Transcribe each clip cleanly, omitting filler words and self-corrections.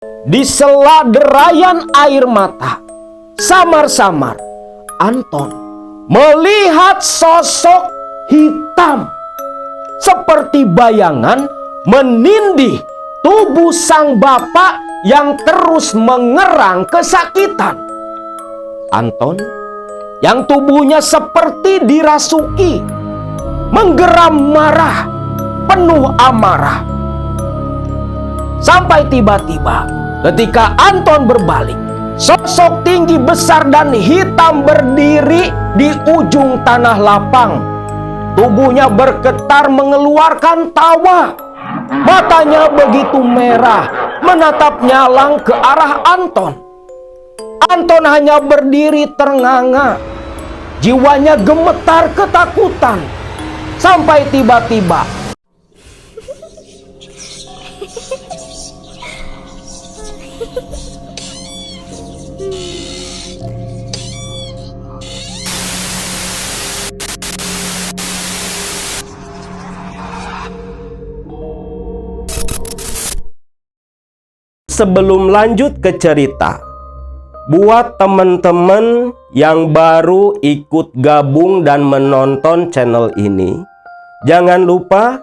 Di sela derayan air mata, samar-samar Anton melihat sosok hitam seperti bayangan menindih tubuh sang bapak yang terus mengerang kesakitan. Anton yang tubuhnya seperti dirasuki, menggeram marah, penuh amarah. Sampai tiba-tiba ketika Anton berbalik, sosok tinggi besar dan hitam berdiri di ujung tanah lapang. Tubuhnya bergetar mengeluarkan tawa. Matanya begitu merah, menatap nyalang ke arah Anton. Anton hanya berdiri ternganga. Jiwanya gemetar ketakutan. Sampai tiba-tiba sebelum lanjut ke cerita, buat teman-teman yang baru ikut gabung dan menonton channel ini, jangan lupa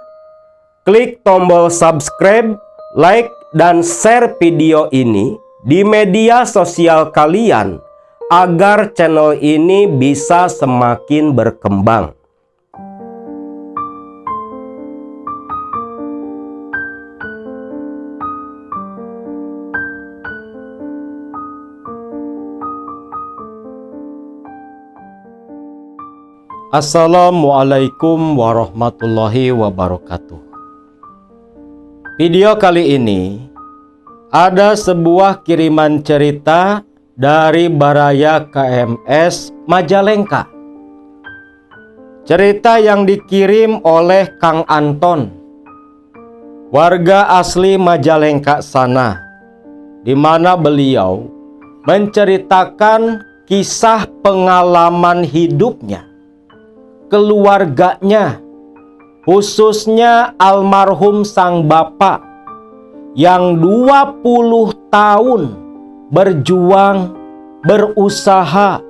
klik tombol subscribe, like, dan share video ini di media sosial kalian agar channel ini bisa semakin berkembang. Assalamualaikum warahmatullahi wabarakatuh. Video kali ini ada sebuah kiriman cerita dari Baraya KMS Majalengka. Cerita yang dikirim oleh Kang Anton, warga asli Majalengka sana, di mana beliau menceritakan kisah pengalaman hidupnya, keluarganya, khususnya almarhum sang bapak yang 20 tahun berjuang, berusaha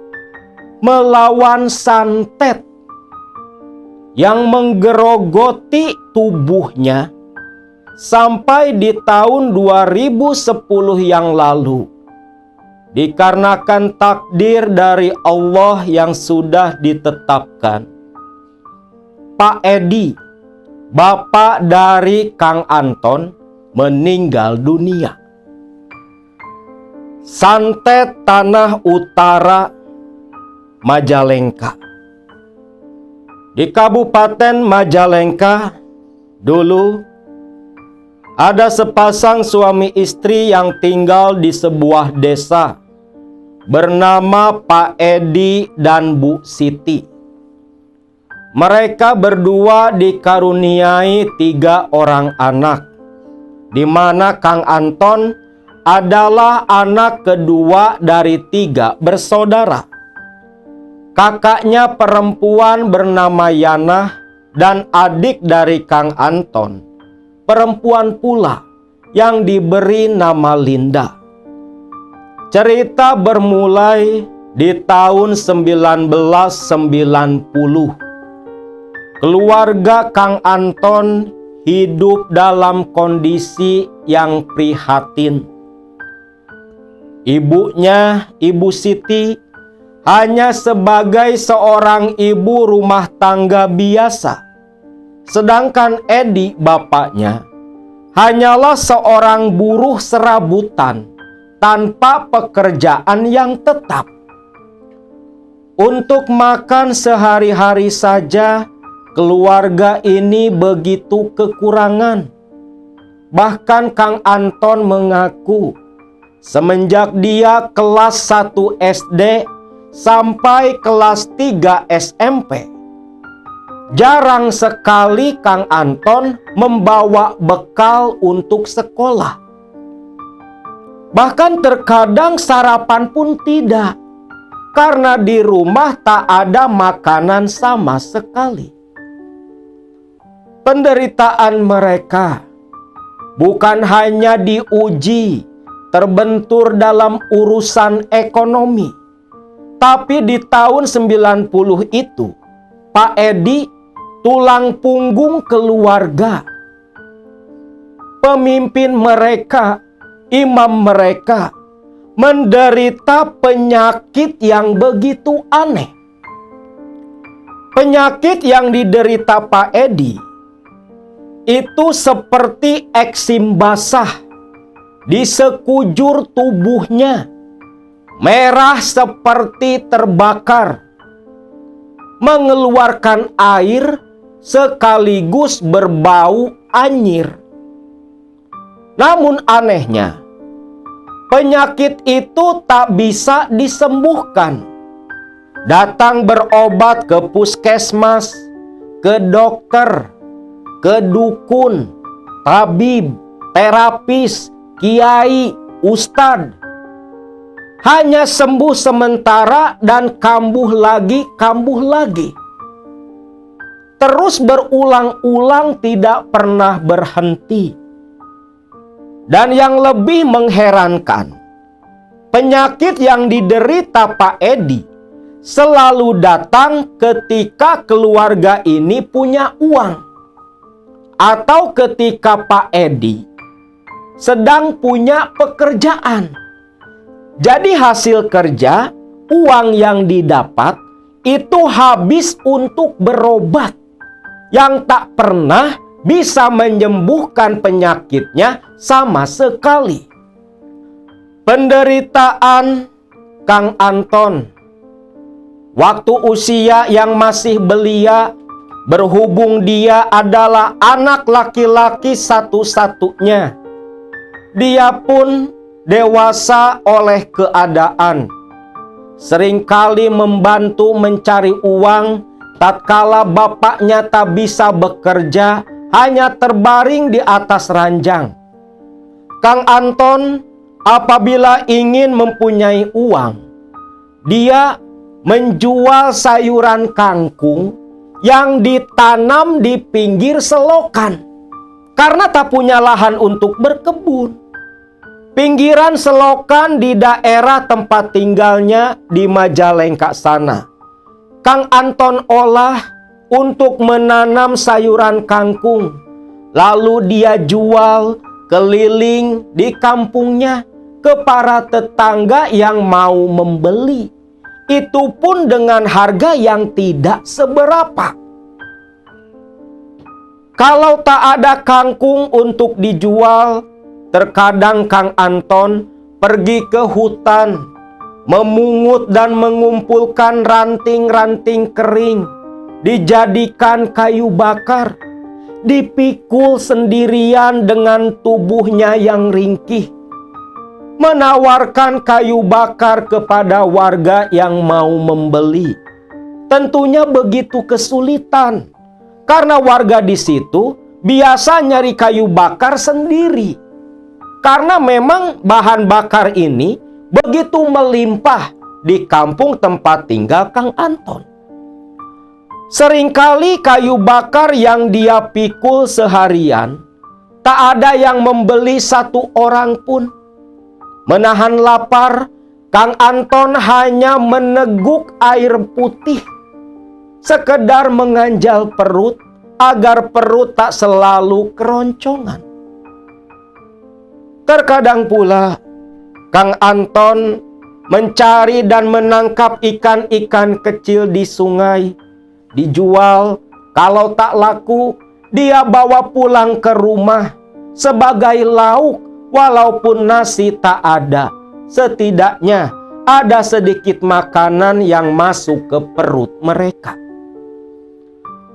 melawan santet yang menggerogoti tubuhnya sampai di tahun 2010 yang lalu. Dikarenakan takdir dari Allah yang sudah ditetapkan, Pak Edi, bapak dari Kang Anton, meninggal dunia. Santet Tanah Utara, Majalengka. Di Kabupaten Majalengka dulu ada sepasang suami istri yang tinggal di sebuah desa bernama Pak Edi dan Bu Siti. Mereka berdua dikaruniai 3 orang anak, di mana Kang Anton adalah anak kedua dari 3 bersaudara. Kakaknya perempuan bernama Yana dan adik dari Kang Anton, perempuan pula yang diberi nama Linda. Cerita bermulai di tahun 1990. Keluarga Kang Anton hidup dalam kondisi yang prihatin. Ibunya, Ibu Siti, hanya sebagai seorang ibu rumah tangga biasa. Sedangkan Edi, bapaknya, hanyalah seorang buruh serabutan tanpa pekerjaan yang tetap. Untuk makan sehari-hari saja, keluarga ini begitu kekurangan. Bahkan Kang Anton mengaku, semenjak dia kelas 1 SD sampai kelas 3 SMP, jarang sekali Kang Anton membawa bekal untuk sekolah. Bahkan terkadang sarapan pun tidak, karena di rumah tak ada makanan sama sekali. Penderitaan mereka bukan hanya diuji terbentur dalam urusan ekonomi. Tapi di tahun 90 itu, Pak Edi tulang punggung keluarga. Pemimpin mereka, imam mereka, menderita penyakit yang begitu aneh. Penyakit yang diderita Pak Edi itu seperti eksim basah di sekujur tubuhnya, merah seperti terbakar, mengeluarkan air sekaligus berbau anyir. Namun anehnya, penyakit itu tak bisa disembuhkan. Datang berobat ke puskesmas, ke dokter, ke dukun, tabib, terapis, kiai, ustad. Hanya sembuh sementara dan kambuh lagi, kambuh lagi. Terus berulang-ulang, tidak pernah berhenti. Dan yang lebih mengherankan, penyakit yang diderita Pak Edi selalu datang ketika keluarga ini punya uang, atau ketika Pak Edi sedang punya pekerjaan. Jadi hasil kerja, uang yang didapat itu habis untuk berobat, yang tak pernah bisa menyembuhkan penyakitnya sama sekali. Penderitaan Kang Anton waktu usia yang masih belia, berhubung dia adalah anak laki-laki satu-satunya. Dia pun dewasa oleh keadaan. Seringkali membantu mencari uang tatkala bapaknya tak bisa bekerja, hanya terbaring di atas ranjang. Kang Anton apabila ingin mempunyai uang, dia menjual sayuran kangkung yang ditanam di pinggir selokan karena tak punya lahan untuk berkebun. Pinggiran selokan di daerah tempat tinggalnya di Majalengka sana, Kang Anton olah untuk menanam sayuran kangkung. Lalu dia jual keliling di kampungnya ke para tetangga yang mau membeli. Itu pun dengan harga yang tidak seberapa. Kalau tak ada kangkung untuk dijual, terkadang Kang Anton pergi ke hutan, memungut dan mengumpulkan ranting-ranting kering, dijadikan kayu bakar, dipikul sendirian dengan tubuhnya yang ringkih, menawarkan kayu bakar kepada warga yang mau membeli. Tentunya begitu kesulitan, karena warga di situ biasa nyari kayu bakar sendiri. Karena memang bahan bakar ini begitu melimpah di kampung tempat tinggal Kang Anton. Seringkali kayu bakar yang dia pikul seharian, tak ada yang membeli satu orang pun. Menahan lapar, Kang Anton hanya meneguk air putih, sekedar menganjal perut agar perut tak selalu keroncongan. Terkadang pula Kang Anton mencari dan menangkap ikan-ikan kecil di sungai, dijual. Kalau tak laku, dia bawa pulang ke rumah sebagai lauk. Walaupun nasi tak ada, setidaknya ada sedikit makanan yang masuk ke perut mereka.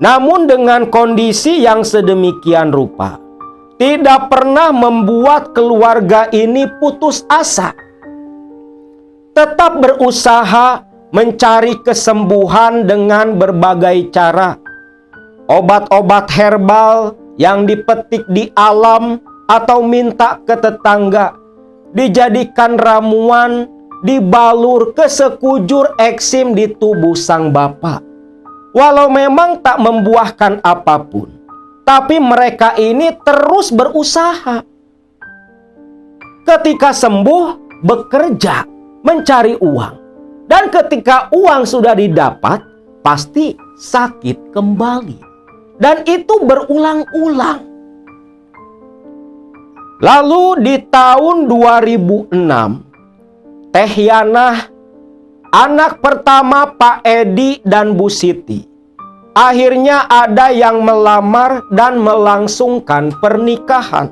Namun dengan kondisi yang sedemikian rupa, tidak pernah membuat keluarga ini putus asa. Tetap berusaha mencari kesembuhan dengan berbagai cara. Obat-obat herbal yang dipetik di alam atau minta ke tetangga, dijadikan ramuan, dibalur ke sekujur eksim di tubuh sang bapak. Walau memang tak membuahkan apapun, tapi mereka ini terus berusaha. Ketika sembuh, bekerja, mencari uang. Dan ketika uang sudah didapat, pasti sakit kembali. Dan itu berulang-ulang. Lalu di tahun 2006, Teh Yanah, anak pertama Pak Edi dan Bu Siti, akhirnya ada yang melamar dan melangsungkan pernikahan.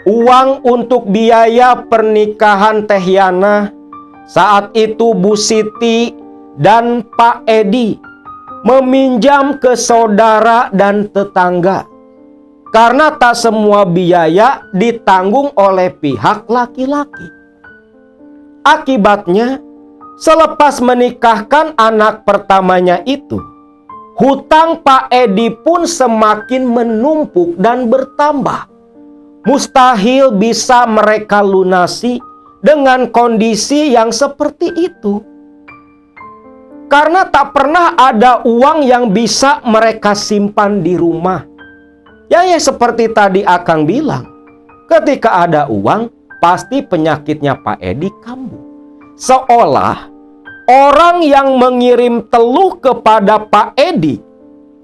Uang untuk biaya pernikahan Teh Yanah, saat itu Bu Siti dan Pak Edi meminjam ke saudara dan tetangga. Karena tak semua biaya ditanggung oleh pihak laki-laki. Akibatnya, selepas menikahkan anak pertamanya itu, hutang Pak Edi pun semakin menumpuk dan bertambah. Mustahil bisa mereka lunasi dengan kondisi yang seperti itu. Karena tak pernah ada uang yang bisa mereka simpan di rumah. Ya seperti tadi Akang bilang, ketika ada uang, pasti penyakitnya Pak Edi kambuh. Seolah orang yang mengirim teluh kepada Pak Edi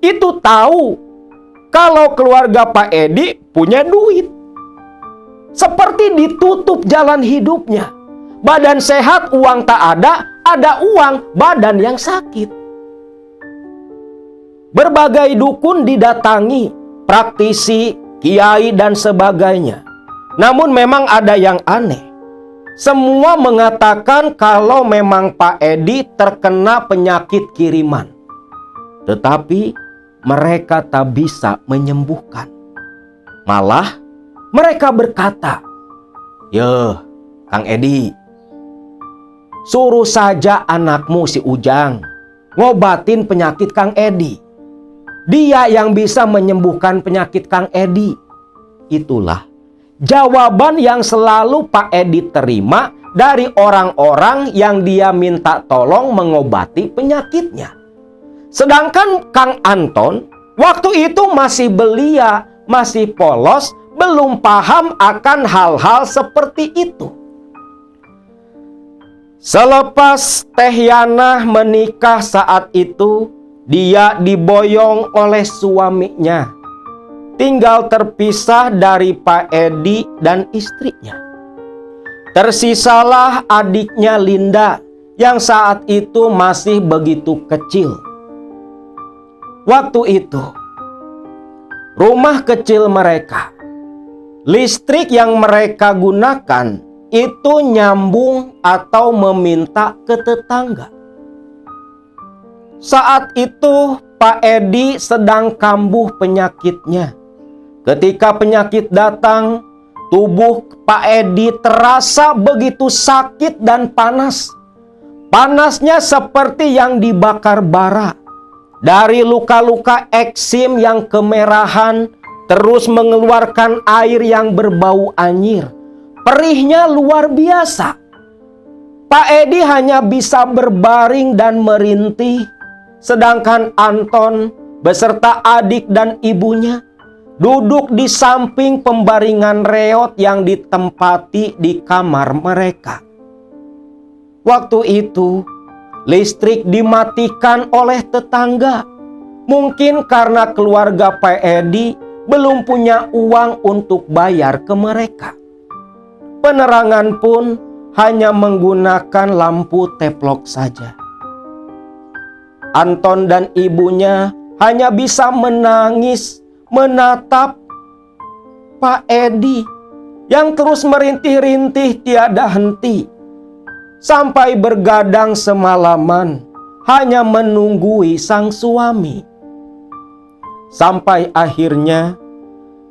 itu tahu kalau keluarga Pak Edi punya duit. Seperti ditutup jalan hidupnya. Badan sehat, uang tak ada uang, badan yang sakit. Berbagai dukun didatangi, praktisi, kiai, dan sebagainya. Namun memang ada yang aneh. Semua mengatakan kalau memang Pak Edi terkena penyakit kiriman. Tetapi mereka tak bisa menyembuhkan. Malah mereka berkata, "Yeh, Kang Edi, suruh saja anakmu si Ujang ngobatin penyakit Kang Edi. Dia yang bisa menyembuhkan penyakit Kang Edi." Itulah jawaban yang selalu Pak Edi terima dari orang-orang yang dia minta tolong mengobati penyakitnya. Sedangkan Kang Anton waktu itu masih belia, masih polos, belum paham akan hal-hal seperti itu. Selepas Teh Yanah menikah saat itu, dia diboyong oleh suaminya, tinggal terpisah dari Pak Edi dan istrinya. Tersisalah adiknya Linda yang saat itu masih begitu kecil. Waktu itu, rumah kecil mereka, listrik yang mereka gunakan itu nyambung atau meminta ke tetangga. Saat itu Pak Edi sedang kambuh penyakitnya. Ketika penyakit datang, tubuh Pak Edi terasa begitu sakit dan panas. Panasnya seperti yang dibakar bara. Dari luka-luka eksim yang kemerahan, terus mengeluarkan air yang berbau anyir. Perihnya luar biasa. Pak Edi hanya bisa berbaring dan merintih. Sedangkan Anton beserta adik dan ibunya duduk di samping pembaringan reot yang ditempati di kamar mereka. Waktu itu listrik dimatikan oleh tetangga. Mungkin karena keluarga Pak Edi belum punya uang untuk bayar ke mereka. Penerangan pun hanya menggunakan lampu teplok saja. Anton dan ibunya hanya bisa menangis menatap Pak Edi yang terus merintih-rintih tiada henti. Sampai bergadang semalaman hanya menunggui sang suami. Sampai akhirnya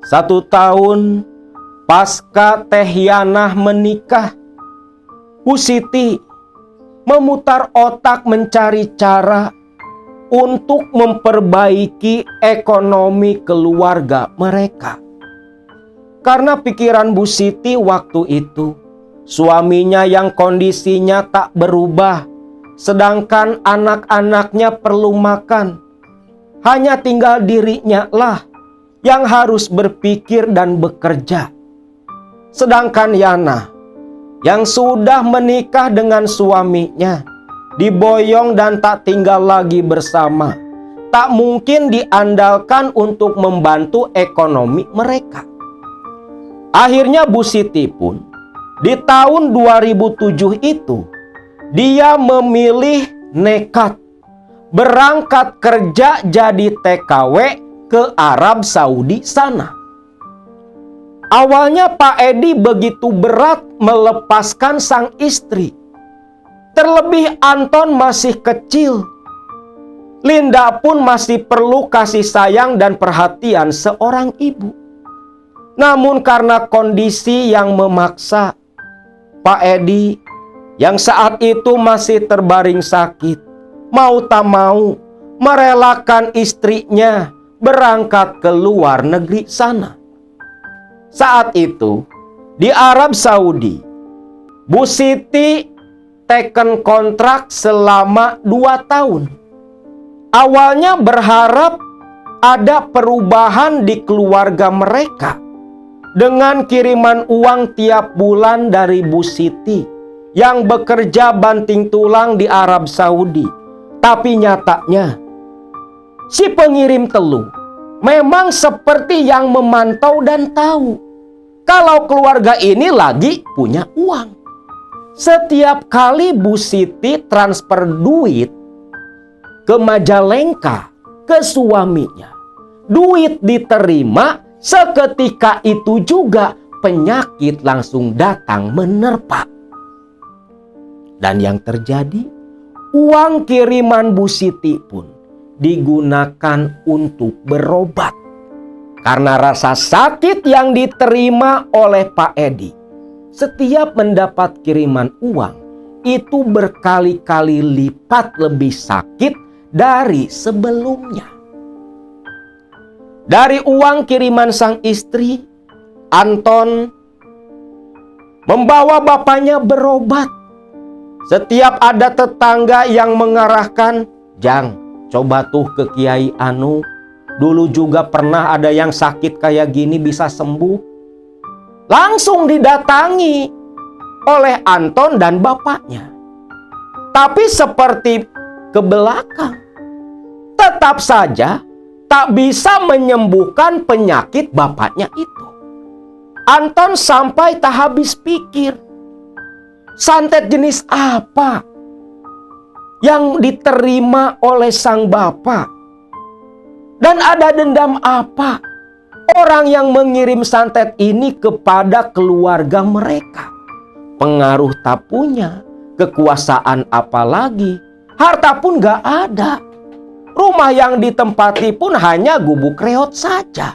1 tahun pasca Teh Yanah menikah, Bu Siti memutar otak mencari cara untuk memperbaiki ekonomi keluarga mereka. Karena pikiran Bu Siti waktu itu, suaminya yang kondisinya tak berubah, sedangkan anak-anaknya perlu makan. Hanya tinggal dirinya lah yang harus berpikir dan bekerja. Sedangkan Yana yang sudah menikah dengan suaminya diboyong dan tak tinggal lagi bersama, tak mungkin diandalkan untuk membantu ekonomi mereka. Akhirnya Bu Siti pun di tahun 2007 itu dia memilih nekat berangkat kerja jadi TKW ke Arab Saudi sana. Awalnya Pak Edi begitu berat melepaskan sang istri. Terlebih Anton masih kecil. Linda pun masih perlu kasih sayang dan perhatian seorang ibu. Namun karena kondisi yang memaksa, Pak Edi yang saat itu masih terbaring sakit, mau tak mau merelakan istrinya berangkat ke luar negeri sana. Saat itu di Arab Saudi, Bu Siti teken kontrak selama 2 tahun. Awalnya berharap ada perubahan di keluarga mereka dengan kiriman uang tiap bulan dari Bu Siti yang bekerja banting tulang di Arab Saudi. Tapi nyatanya si pengirim teluh memang seperti yang memantau dan tahu kalau keluarga ini lagi punya uang. Setiap kali Bu Siti transfer duit ke Majalengka ke suaminya, duit diterima, seketika itu juga penyakit langsung datang menerpa. Dan yang terjadi, uang kiriman Bu Siti pun digunakan untuk berobat. Karena rasa sakit yang diterima oleh Pak Edi, setiap mendapat kiriman uang, itu berkali-kali lipat lebih sakit dari sebelumnya. Dari uang kiriman sang istri, Anton membawa bapaknya berobat. Setiap ada tetangga yang mengarahkan, "Jang, coba tuh ke Kiai Anu. Dulu juga pernah ada yang sakit kayak gini bisa sembuh." Langsung didatangi oleh Anton dan bapaknya. Tapi seperti ke belakang, tetap saja tak bisa menyembuhkan penyakit bapaknya itu. Anton sampai tak habis pikir, santet jenis apa yang diterima oleh sang bapak? Dan ada dendam apa orang yang mengirim santet ini kepada keluarga mereka? Pengaruh tak punya, kekuasaan apalagi, harta pun gak ada. Rumah yang ditempati pun hanya gubuk reot saja.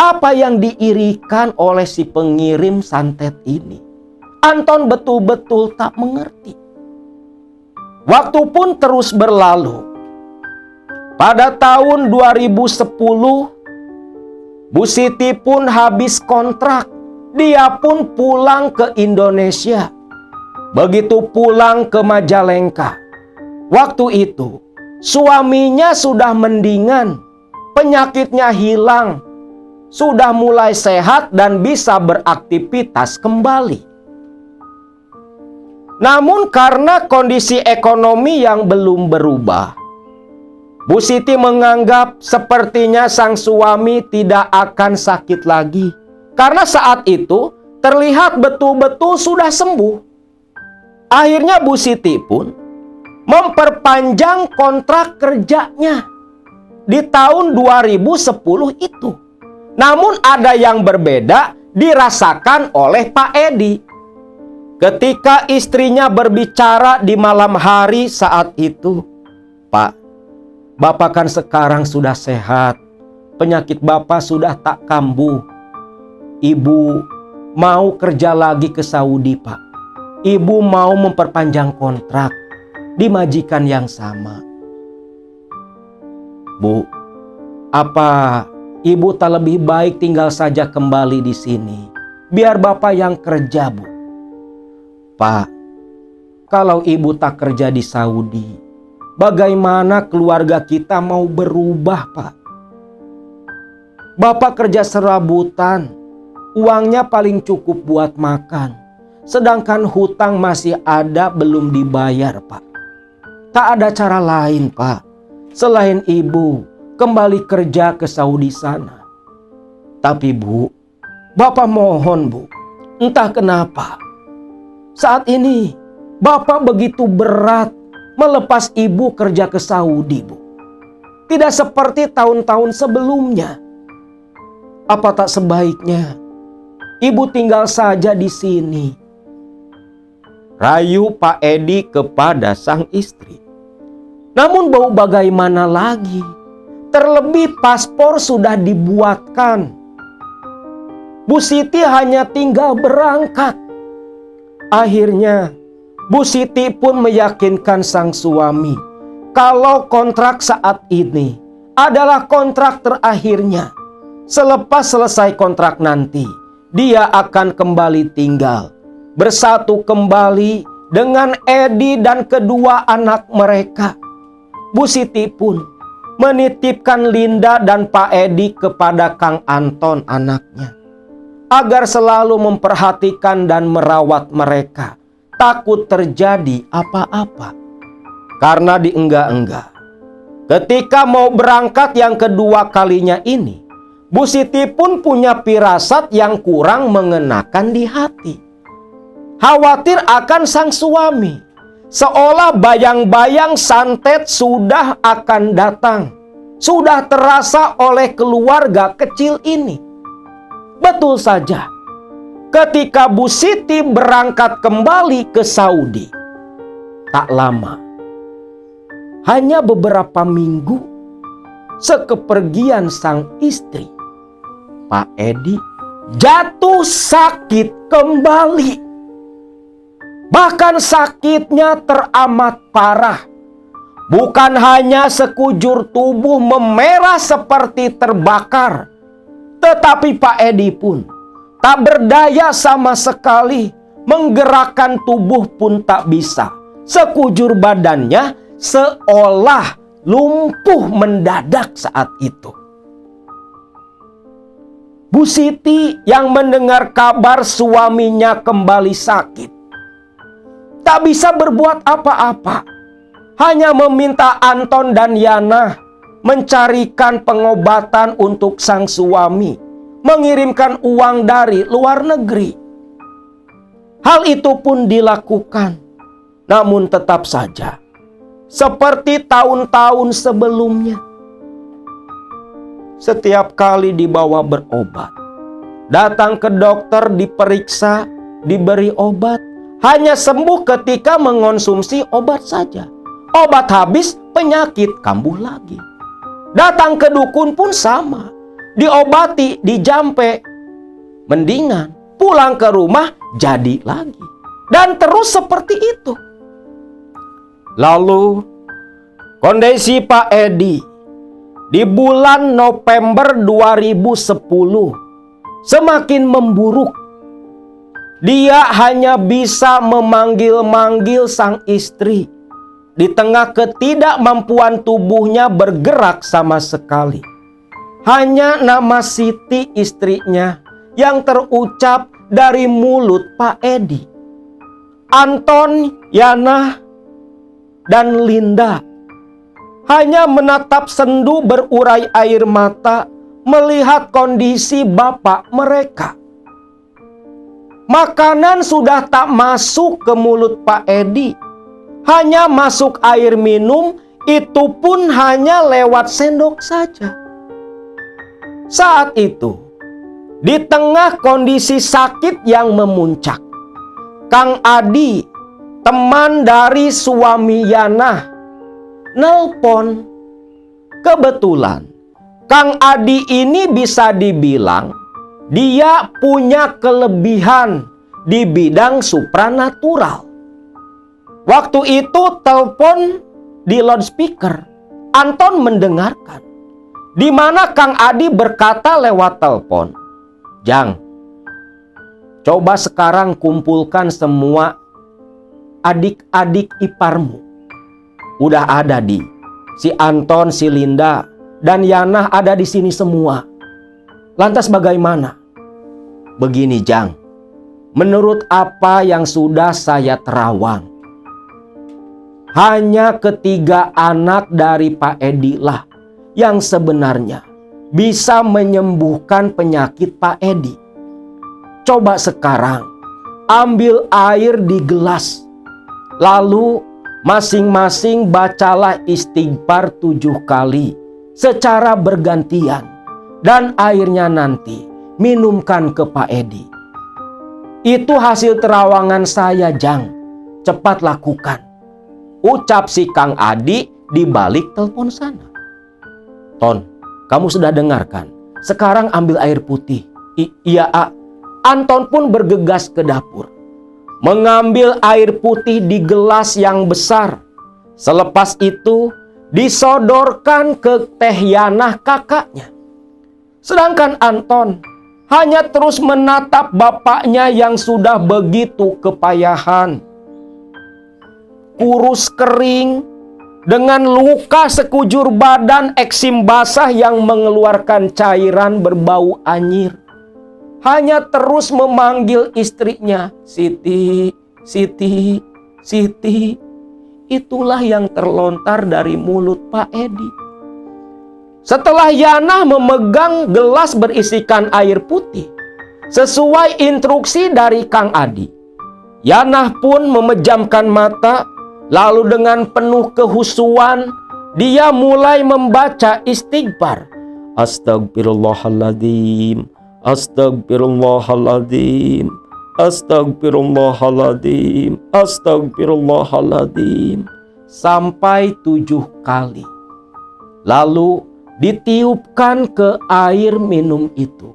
Apa yang diirikan oleh si pengirim santet ini? Anton betul-betul tak mengerti. Waktu pun terus berlalu. Pada tahun 2010, Bu Siti pun habis kontrak. Dia pun pulang ke Indonesia. Begitu pulang ke Majalengka, waktu itu suaminya sudah mendingan, penyakitnya hilang, sudah mulai sehat dan bisa beraktivitas kembali. Namun karena kondisi ekonomi yang belum berubah, Bu Siti menganggap sepertinya sang suami tidak akan sakit lagi. Karena saat itu terlihat betul-betul sudah sembuh. Akhirnya Bu Siti pun memperpanjang kontrak kerjanya di tahun 2010 itu. Namun ada yang berbeda dirasakan oleh Pak Edi. Ketika istrinya berbicara di malam hari saat itu, "Pak, Bapak kan sekarang sudah sehat, penyakit Bapak sudah tak kambuh. Ibu mau kerja lagi ke Saudi, Pak. Ibu mau memperpanjang kontrak di majikan yang sama. Bu, apa Ibu tak lebih baik tinggal saja kembali di sini, biar Bapak yang kerja, Bu?" "Pak, kalau Ibu tak kerja di Saudi, bagaimana keluarga kita mau berubah, Pak?" Bapak kerja serabutan, uangnya paling cukup buat makan. Sedangkan hutang masih ada belum dibayar, Pak. Tak ada cara lain, Pak, selain ibu kembali kerja ke Saudi sana. Tapi Bu, Bapak mohon Bu, entah kenapa saat ini Bapak begitu berat melepas ibu kerja ke Saudi, Bu. Tidak seperti tahun-tahun sebelumnya. Apa tak sebaiknya ibu tinggal saja di sini? Rayu Pak Edi kepada sang istri. Namun mau bagaimana lagi? Terlebih paspor sudah dibuatkan. Bu Siti hanya tinggal berangkat. Akhirnya Bu Siti pun meyakinkan sang suami kalau kontrak saat ini adalah kontrak terakhirnya. Selepas selesai kontrak nanti, dia akan kembali tinggal, bersatu kembali dengan Edi dan kedua anak mereka. Bu Siti pun menitipkan Linda dan Pak Edi kepada Kang Anton anaknya, agar selalu memperhatikan dan merawat mereka, takut terjadi apa-apa. Karena dienggak-enggak, ketika mau berangkat yang kedua kalinya ini, Bu Siti pun punya firasat yang kurang mengenakan di hati. Khawatir akan sang suami, seolah bayang-bayang santet sudah akan datang, sudah terasa oleh keluarga kecil ini. Betul saja, ketika Bu Siti berangkat kembali ke Saudi, tak lama, hanya beberapa minggu sekepergian sang istri, Pak Edi jatuh sakit kembali. Bahkan sakitnya teramat parah. Bukan hanya sekujur tubuh memerah seperti terbakar, tetapi Pak Edi pun tak berdaya sama sekali. Menggerakkan tubuh pun tak bisa. Sekujur badannya seolah lumpuh mendadak saat itu. Bu Siti yang mendengar kabar suaminya kembali sakit, tak bisa berbuat apa-apa. Hanya meminta Anton dan Yana mencarikan pengobatan untuk sang suami, mengirimkan uang dari luar negeri. Hal itu pun dilakukan. Namun tetap saja, seperti tahun-tahun sebelumnya, setiap kali dibawa berobat, datang ke dokter, diperiksa, diberi obat, hanya sembuh ketika mengonsumsi obat saja. Obat habis, penyakit kambuh lagi. Datang ke dukun pun sama, diobati, dijampe, mendingan, pulang ke rumah jadi lagi. Dan terus seperti itu. Lalu kondisi Pak Edi di bulan November 2010 semakin memburuk. Dia hanya bisa memanggil-manggil sang istri di tengah ketidakmampuan tubuhnya bergerak sama sekali. Hanya nama Siti istrinya yang terucap dari mulut Pak Edi. Anton, Yana, dan Linda hanya menatap sendu berurai air mata melihat kondisi bapak mereka. Makanan sudah tak masuk ke mulut Pak Edi. Hanya masuk air minum, itu pun hanya lewat sendok saja. Saat itu, di tengah kondisi sakit yang memuncak, Kang Adi, teman dari suami Yana, nelpon. Kebetulan Kang Adi ini bisa dibilang dia punya kelebihan di bidang supranatural. Waktu itu telepon di loudspeaker, Anton mendengarkan, di mana Kang Adi berkata lewat telepon, "Jang, coba sekarang kumpulkan semua adik-adik iparmu. Udah ada si Anton, si Linda, dan Yana ada di sini semua. Lantas bagaimana? Begini Jang, menurut apa yang sudah saya terawang, hanya ketiga anak dari Pak Edi lah yang sebenarnya bisa menyembuhkan penyakit Pak Edi. Coba sekarang ambil air di gelas, lalu masing-masing bacalah istighfar 7 kali secara bergantian, dan airnya nanti minumkan ke Pak Edi. Itu hasil terawangan saya Jang, cepat lakukan, ucap si Kang Adi di balik telepon sana. Ton, kamu sudah dengarkan? Sekarang ambil air putih. Iya, A. Anton pun bergegas ke dapur, mengambil air putih di gelas yang besar. Selepas itu disodorkan ke Teh Yanah kakaknya. Sedangkan Anton hanya terus menatap bapaknya yang sudah begitu kepayahan. Kurus kering, dengan luka sekujur badan, eksim basah yang mengeluarkan cairan berbau anyir. Hanya terus memanggil istrinya, Siti, Siti, Siti. Itulah yang terlontar dari mulut Pak Edi. Setelah Yanah memegang gelas berisikan air putih, sesuai instruksi dari Kang Adi, Yanah pun memejamkan mata, lalu dengan penuh kehusuan, dia mulai membaca istighfar. Astagfirullahaladzim, astagfirullahaladzim, astagfirullahaladzim, astagfirullahaladzim, sampai 7 kali. Lalu ditiupkan ke air minum itu.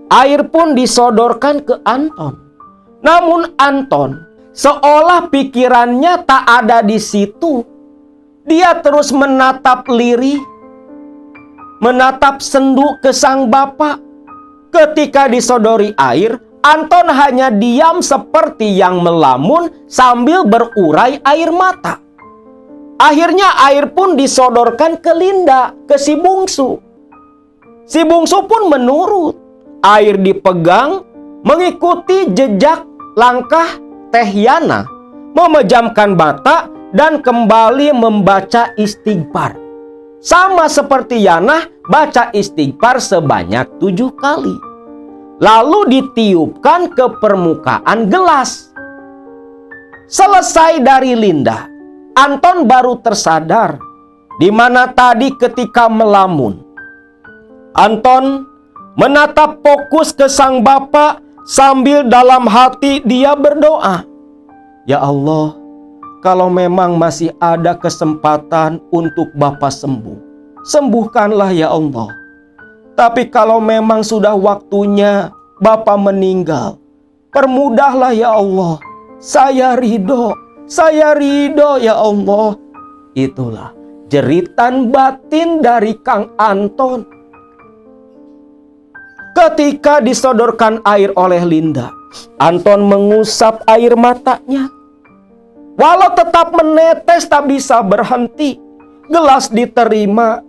Air pun disodorkan ke Anton. Namun Anton seolah pikirannya tak ada di situ. Dia terus menatap lirih, menatap sendu ke sang bapak. Ketika disodori air, Anton hanya diam seperti yang melamun sambil berurai air mata. Akhirnya air pun disodorkan ke Linda, ke si bungsu. Si bungsu pun menurut. Air dipegang, mengikuti jejak langkah Teh Yanah, memejamkan mata dan kembali membaca istighfar. Sama seperti Yanah, baca istighfar sebanyak 7 kali. Lalu ditiupkan ke permukaan gelas. Selesai dari Linda, Anton baru tersadar di mana tadi ketika melamun. Anton menatap fokus ke sang bapak sambil dalam hati dia berdoa, "Ya Allah, kalau memang masih ada kesempatan untuk Bapak sembuh, sembuhkanlah ya Allah. Tapi kalau memang sudah waktunya Bapak meninggal, permudahlah ya Allah. Saya ridho ya Allah." Itulah jeritan batin dari Kang Anton. Ketika disodorkan air oleh Linda, Anton mengusap air matanya. Walau tetap menetes tak bisa berhenti. Gelas diterima.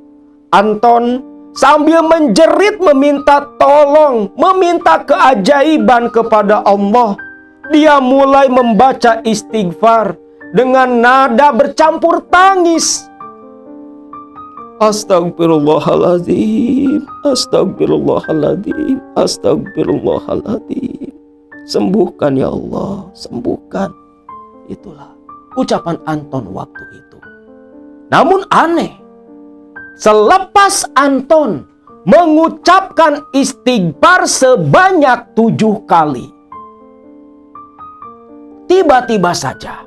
Anton sambil menjerit meminta tolong, meminta keajaiban kepada Allah. Dia mulai membaca istighfar dengan nada bercampur tangis. Astagfirullahaladzim, astagfirullahaladzim, astagfirullahaladzim. Sembuhkan ya Allah, sembuhkan. Itulah ucapan Anton waktu itu. Namun aneh, selepas Anton mengucapkan istighfar sebanyak 7 kali, tiba-tiba saja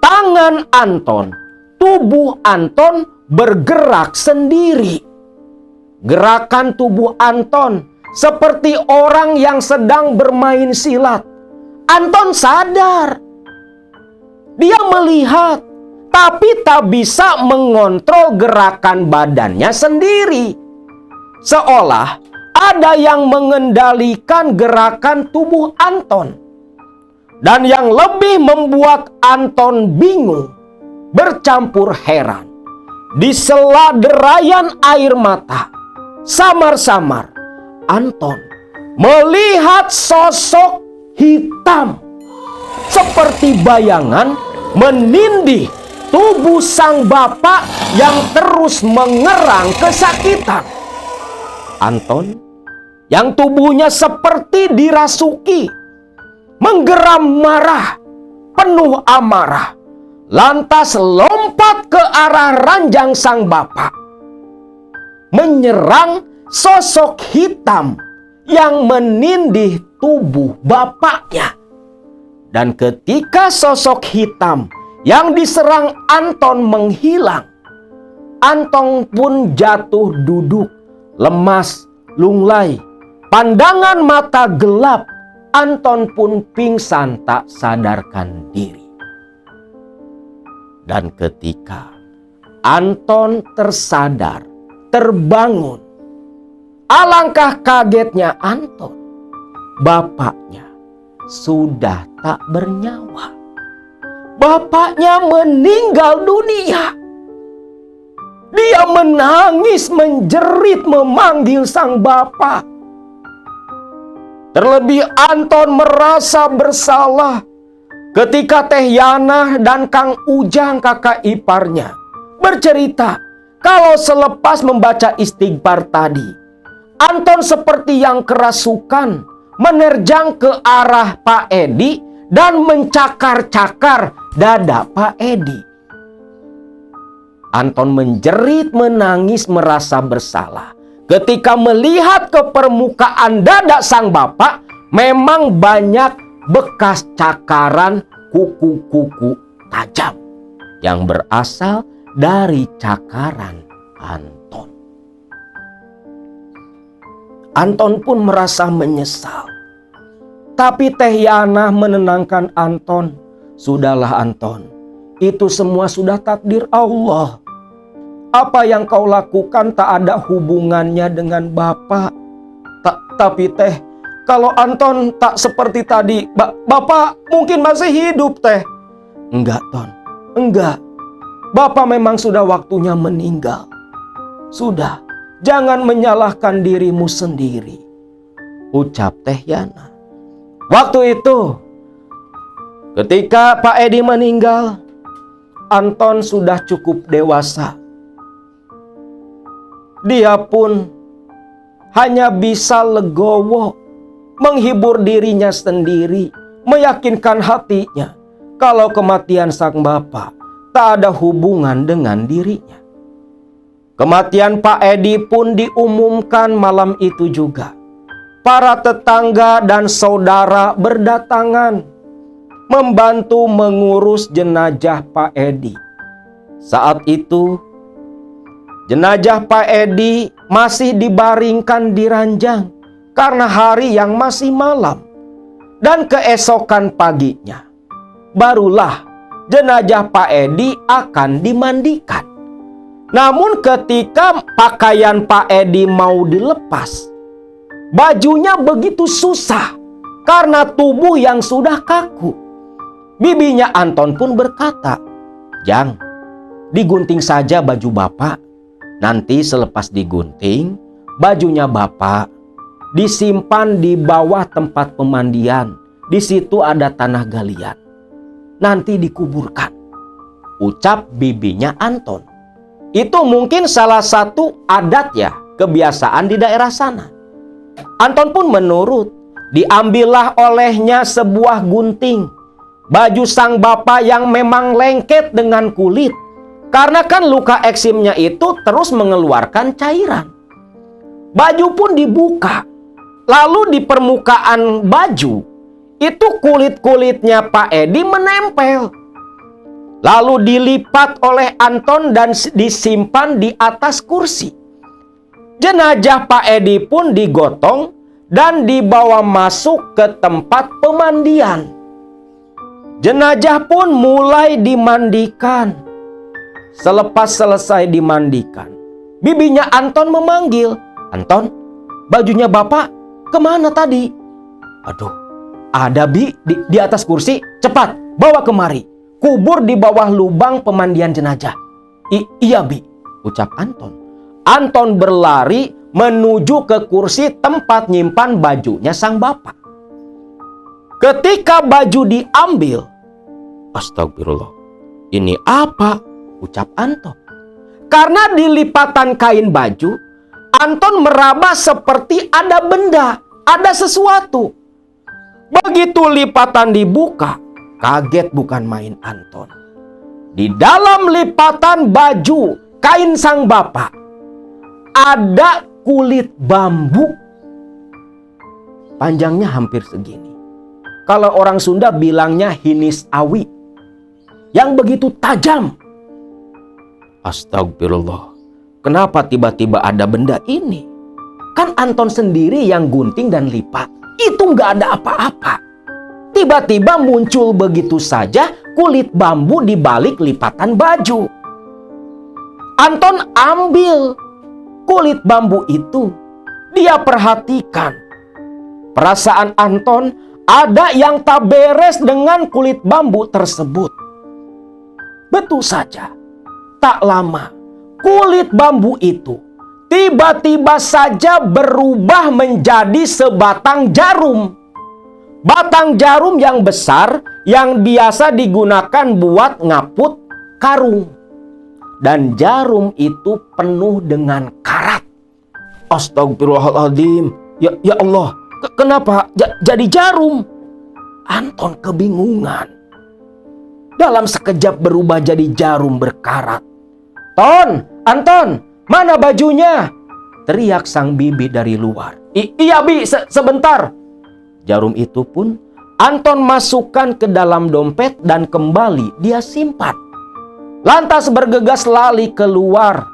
tangan Anton, tubuh Anton bergerak sendiri. Gerakan tubuh Anton seperti orang yang sedang bermain silat. Anton sadar. Dia melihat, tapi tak bisa mengontrol gerakan badannya sendiri. Seolah ada yang mengendalikan gerakan tubuh Anton. Dan yang lebih membuat Anton bingung, bercampur heran, di sela derayan air mata, samar-samar Anton melihat sosok hitam seperti bayangan menindih tubuh sang bapak yang terus mengerang kesakitan. Anton yang tubuhnya seperti dirasuki, menggeram marah, penuh amarah, lantas lompat ke arah ranjang sang bapak, menyerang sosok hitam yang menindih tubuh bapaknya. Dan ketika sosok hitam yang diserang Anton menghilang, Anton pun jatuh duduk, lemas, lunglai, pandangan mata gelap. Anton pun pingsan tak sadarkan diri. Dan ketika Anton tersadar, terbangun, alangkah kagetnya Anton. Bapaknya sudah tak bernyawa. Bapaknya meninggal dunia. Dia menangis, menjerit, memanggil sang bapak. Terlebih Anton merasa bersalah ketika Teh Yana dan Kang Ujang kakak iparnya bercerita kalau selepas membaca istighfar tadi, Anton seperti yang kerasukan menerjang ke arah Pak Edi dan mencakar-cakar dada Pak Edi. Anton menjerit, menangis, merasa bersalah ketika melihat ke permukaan dada sang bapak memang banyak bekas cakaran kuku-kuku tajam yang berasal dari cakaran Anton. Anton pun merasa menyesal. Tapi Teh Yana menenangkan Anton. Sudahlah Anton, itu semua sudah takdir Allah. Apa yang kau lakukan tak ada hubungannya dengan Bapak. Tapi Teh, kalau Anton tak seperti tadi, Bapak mungkin masih hidup Teh. Enggak Ton, enggak. Bapak memang sudah waktunya meninggal. Sudah, jangan menyalahkan dirimu sendiri, ucap Teh Yana. Waktu itu, ketika Pak Edi meninggal, Anton sudah cukup dewasa. Dia pun hanya bisa legowo, menghibur dirinya sendiri, meyakinkan hatinya kalau kematian sang bapak tak ada hubungan dengan dirinya. Kematian Pak Edi pun diumumkan malam itu juga. Para tetangga dan saudara berdatangan membantu mengurus jenazah Pak Edi. Saat itu, jenazah Pak Edi masih dibaringkan di ranjang karena hari yang masih malam. Dan keesokan paginya, barulah jenazah Pak Edi akan dimandikan. Namun ketika pakaian Pak Edi mau dilepas, bajunya begitu susah karena tubuh yang sudah kaku. Bibinya Anton pun berkata, "Jang, digunting saja baju bapak. Nanti selepas digunting, bajunya bapak disimpan di bawah tempat pemandian. Di situ ada tanah galian. Nanti dikuburkan," ucap bibinya Anton. Itu mungkin salah satu adat ya, kebiasaan di daerah sana. Anton pun menurut. Diambillah olehnya sebuah gunting, baju sang bapak yang memang lengket dengan kulit. Karena kan luka eksimnya itu terus mengeluarkan cairan. Baju pun dibuka. Lalu di permukaan baju itu kulit-kulitnya Pak Edi menempel. Lalu dilipat oleh Anton dan disimpan di atas kursi. Jenazah Pak Edi pun digotong dan dibawa masuk ke tempat pemandian. Jenazah pun mulai dimandikan. Selepas selesai dimandikan, bibinya Anton memanggil, "Anton, bajunya bapak kemana tadi?" "Aduh, ada Bi di atas kursi. Cepat, bawa kemari. Kubur di bawah lubang pemandian jenazah." Iya Bi," ucap Anton. Anton berlari menuju ke kursi tempat nyimpan bajunya sang bapak. Ketika baju diambil, astagfirullah, ini apa? Ucap Anton. Karena di lipatan kain baju, Anton meraba seperti ada benda, ada sesuatu. Begitu lipatan dibuka, kaget bukan main Anton. Di dalam lipatan baju kain sang bapak, ada kulit bambu. Panjangnya hampir segini. Kalau orang Sunda bilangnya hinis awi, yang begitu tajam. Astagfirullah, kenapa tiba-tiba ada benda ini? Kan Anton sendiri yang gunting dan lipat. Itu nggak ada apa-apa. Tiba-tiba muncul begitu saja kulit bambu di balik lipatan baju. Anton ambil kulit bambu itu. Dia perhatikan. Perasaan Anton ada yang tak beres dengan kulit bambu tersebut. Betul saja, tak lama kulit bambu itu tiba-tiba saja berubah menjadi sebatang jarum. Batang jarum yang besar yang biasa digunakan buat ngaput karung. Dan jarum itu penuh dengan karat. Astagfirullahaladzim. Ya Allah, kenapa jadi jarum? Anton kebingungan. Dalam sekejap berubah jadi jarum berkarat. Anton, mana bajunya? Teriak sang bibi dari luar. Iya Bi, sebentar. Jarum itu pun Anton masukkan ke dalam dompet dan kembali dia simpan. Lantas bergegas lari keluar.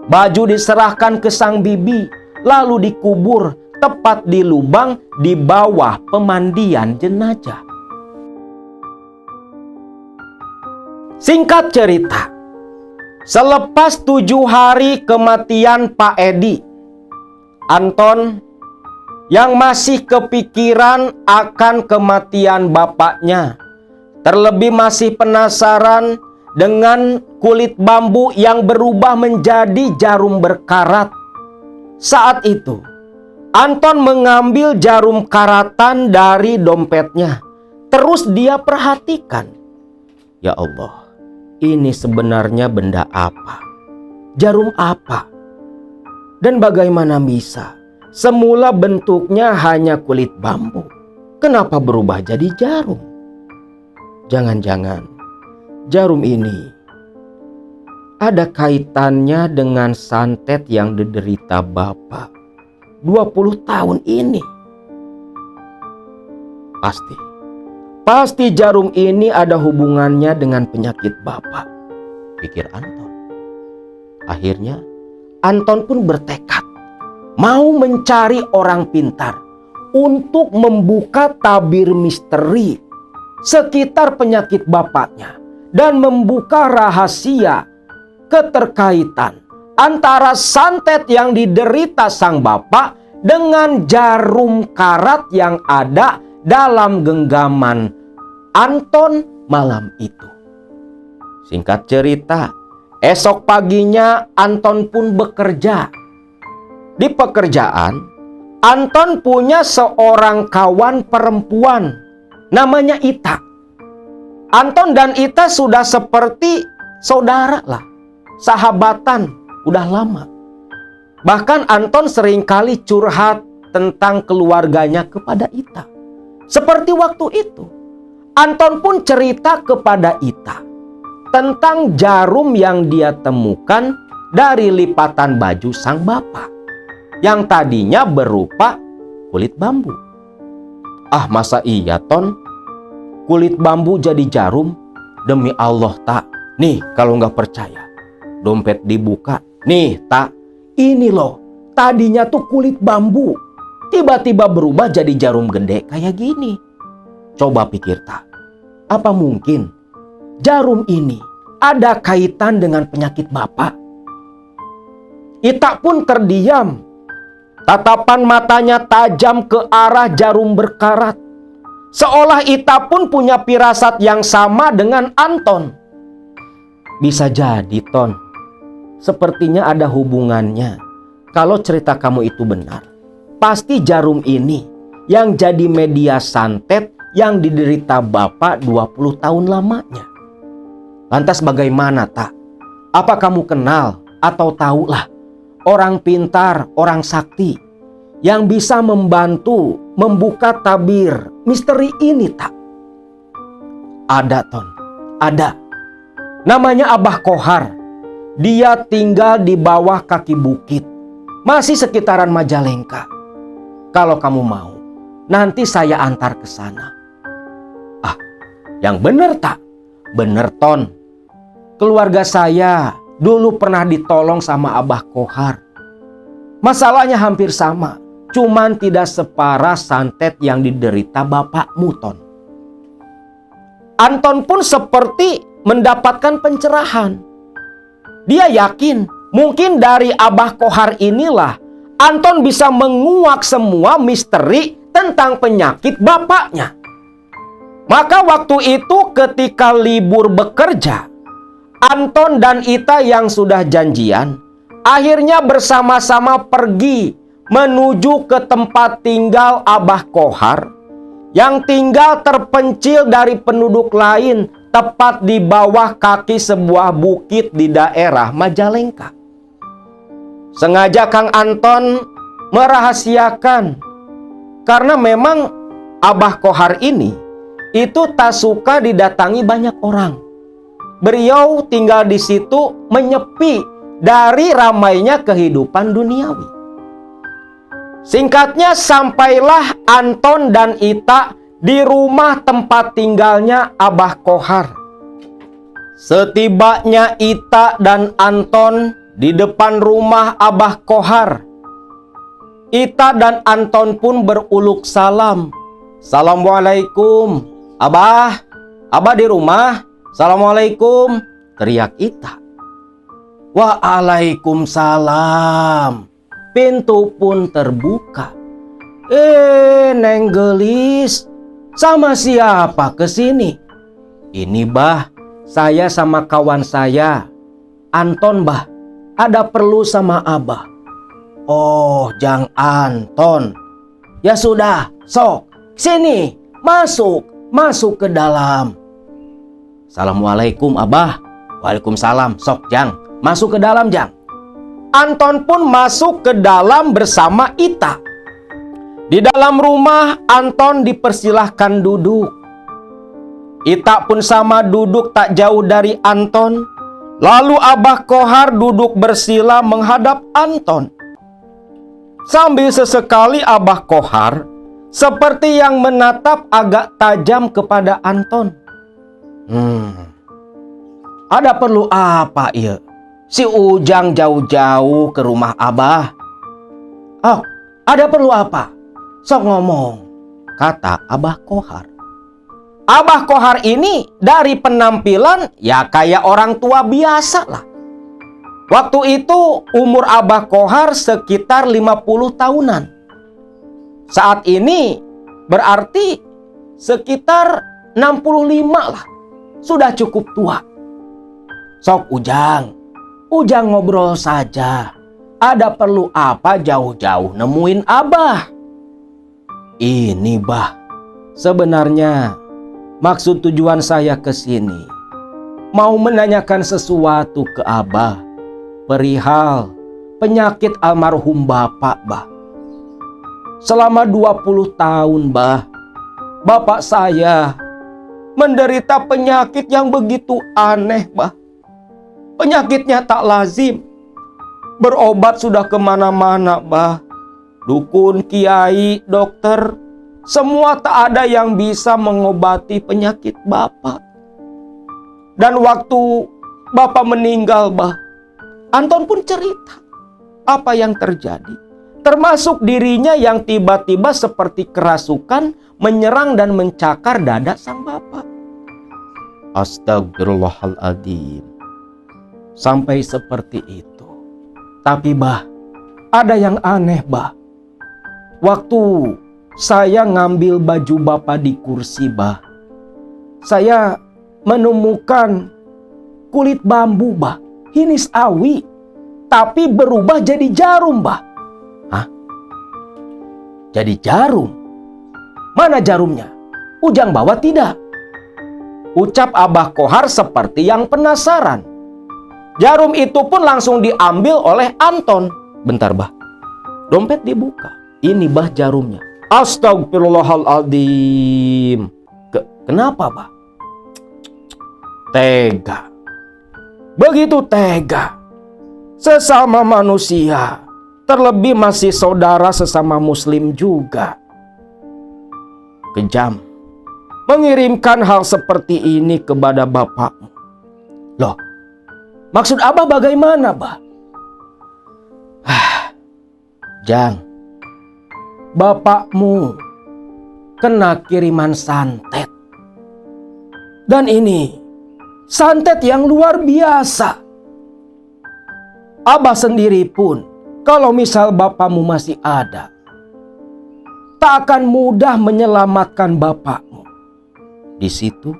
Baju diserahkan ke sang bibi, lalu dikubur tepat di lubang di bawah pemandian jenazah. Singkat cerita, selepas 7 hari kematian Pak Edi, Anton yang masih kepikiran akan kematian bapaknya, terlebih masih penasaran dengan kulit bambu yang berubah menjadi jarum berkarat. Saat itu, Anton mengambil jarum karatan dari dompetnya. Terus dia perhatikan. Ya Allah, ini sebenarnya benda apa? Jarum apa? Dan bagaimana bisa? Semula bentuknya hanya kulit bambu. Kenapa berubah jadi jarum? Jangan-jangan jarum ini ada kaitannya dengan santet yang diderita Bapak 20 tahun ini. Pasti jarum ini ada hubungannya dengan penyakit Bapak, pikir Anton. Akhirnya Anton pun bertekad mau mencari orang pintar untuk membuka tabir misteri sekitar penyakit bapaknya dan membuka rahasia keterkaitan antara santet yang diderita sang bapak dengan jarum karat yang ada dalam genggaman Anton malam itu. Singkat cerita, esok paginya Anton pun bekerja. Di pekerjaan, Anton punya seorang kawan perempuan, namanya Ita. Anton dan Ita sudah seperti saudara lah, sahabatan, udah lama. Bahkan Anton seringkali curhat tentang keluarganya kepada Ita. Seperti waktu itu, Anton pun cerita kepada Ita tentang jarum yang dia temukan dari lipatan baju sang bapak, yang tadinya berupa kulit bambu. Ah, masa iya, Ton? Kulit bambu jadi jarum? Demi Allah, Tak. Nih, kalau nggak percaya, dompet dibuka. Nih, Tak. Ini loh, tadinya tuh kulit bambu. Tiba-tiba berubah jadi jarum gede kayak gini. Coba pikir, Tak. Apa mungkin jarum ini ada kaitan dengan penyakit Bapak? Ita pun terdiam. Tatapan matanya tajam ke arah jarum berkarat. Seolah Ita pun punya firasat yang sama dengan Anton. Bisa jadi, Ton. Sepertinya ada hubungannya kalau cerita kamu itu benar, pasti jarum ini yang jadi media santet yang diderita Bapak 20 tahun lamanya. Lantas bagaimana, Tak? Apa kamu kenal atau tahulah orang pintar, orang sakti yang bisa membantu membuka tabir misteri ini, Tak? Ada, Ton. Ada. Namanya Abah Kohar. Dia tinggal di bawah kaki bukit. Masih sekitaran Majalengka. Kalau kamu mau, nanti saya antar ke sana. Ah, yang bener, Tak? Bener, Ton. Keluarga saya dulu pernah ditolong sama Abah Kohar. Masalahnya hampir sama, cuman tidak separah santet yang diderita bapakmu, Ton. Anton pun seperti mendapatkan pencerahan. Dia yakin mungkin dari Abah Kohar inilah Anton bisa menguak semua misteri tentang penyakit bapaknya. Maka waktu itu ketika libur bekerja, Anton dan Ita yang sudah janjian akhirnya bersama-sama pergi menuju ke tempat tinggal Abah Kohar yang tinggal terpencil dari penduduk lain, tepat di bawah kaki sebuah bukit di daerah Majalengka. Sengaja Kang Anton merahasiakan karena memang Abah Kohar ini itu tak suka didatangi banyak orang. Beliau tinggal di situ menyepi dari ramainya kehidupan duniawi. Singkatnya, sampailah Anton dan Ita di rumah tempat tinggalnya Abah Kohar. Setibanya Ita dan Anton di depan rumah Abah Kohar, Ita dan Anton pun beruluk salam. "Assalamualaikum, Abah. Abah di rumah? Assalamualaikum," teriak Ita. "Waalaikumsalam." Pintu pun terbuka. Neng Gelis, sama siapa kesini?" "Ini, Bah, saya sama kawan saya, Anton, Bah. Ada perlu sama Abah." "Oh, Jang Anton. Ya sudah, sok. Sini, masuk ke dalam." "Assalamualaikum, Abah." "Waalaikumsalam. Sok, Jang. Masuk ke dalam, Jang." Anton pun masuk ke dalam bersama Ita. Di dalam rumah, Anton dipersilahkan duduk. Ita pun sama duduk tak jauh dari Anton. Lalu Abah Kohar duduk bersila menghadap Anton. Sambil sesekali Abah Kohar seperti yang menatap agak tajam kepada Anton. Ada perlu apa ya? Si Ujang jauh-jauh ke rumah Abah. "Oh, ada perlu apa? Sok ngomong," kata Abah Kohar. Abah Kohar ini dari penampilan ya kayak orang tua biasa lah. Waktu itu umur Abah Kohar sekitar 50 tahunan. Saat ini berarti sekitar 65 lah. Sudah cukup tua. "Sok Ujang ngobrol saja. Ada perlu apa jauh-jauh nemuin Abah?" "Ini, Bah, sebenarnya maksud tujuan saya ke sini mau menanyakan sesuatu ke Abah perihal penyakit almarhum Bapak, Bah. Selama 20 tahun, Bah, Bapak saya menderita penyakit yang begitu aneh, Bah. Penyakitnya tak lazim. Berobat sudah kemana-mana, Bah. Dukun, kiai, dokter, semua tak ada yang bisa mengobati penyakit Bapak. Dan waktu Bapak meninggal, Bah, Anton pun cerita apa yang terjadi. Termasuk dirinya yang tiba-tiba seperti kerasukan menyerang dan mencakar dada sang Bapak." Astagfirullahaladzim. Sampai seperti itu. Tapi, Bah, ada yang aneh, Bah. Waktu saya ngambil baju Bapak di kursi, Bah, saya menemukan kulit bambu, Bah. Hinis awi. tapi berubah jadi jarum, Bah. Hah? Jadi jarum? Mana jarumnya? Ujang bawa tidak? Ucap Abah Kohar seperti yang penasaran. Jarum itu pun langsung diambil oleh Anton. Bentar, Bah. Dompet dibuka. Ini, Bah, jarumnya. Astagfirullahaladzim. Kenapa, Bah? Tega. Begitu tega. Sesama manusia. Terlebih masih saudara sesama muslim juga. Kejam. Mengirimkan hal seperti ini kepada bapakmu. Loh, maksud Abah bagaimana, Bah? Jang, bapakmu kena kiriman santet. Dan ini santet yang luar biasa. Abah sendiri pun, kalau misal bapakmu masih ada, tak akan mudah menyelamatkan bapakmu. Di situ,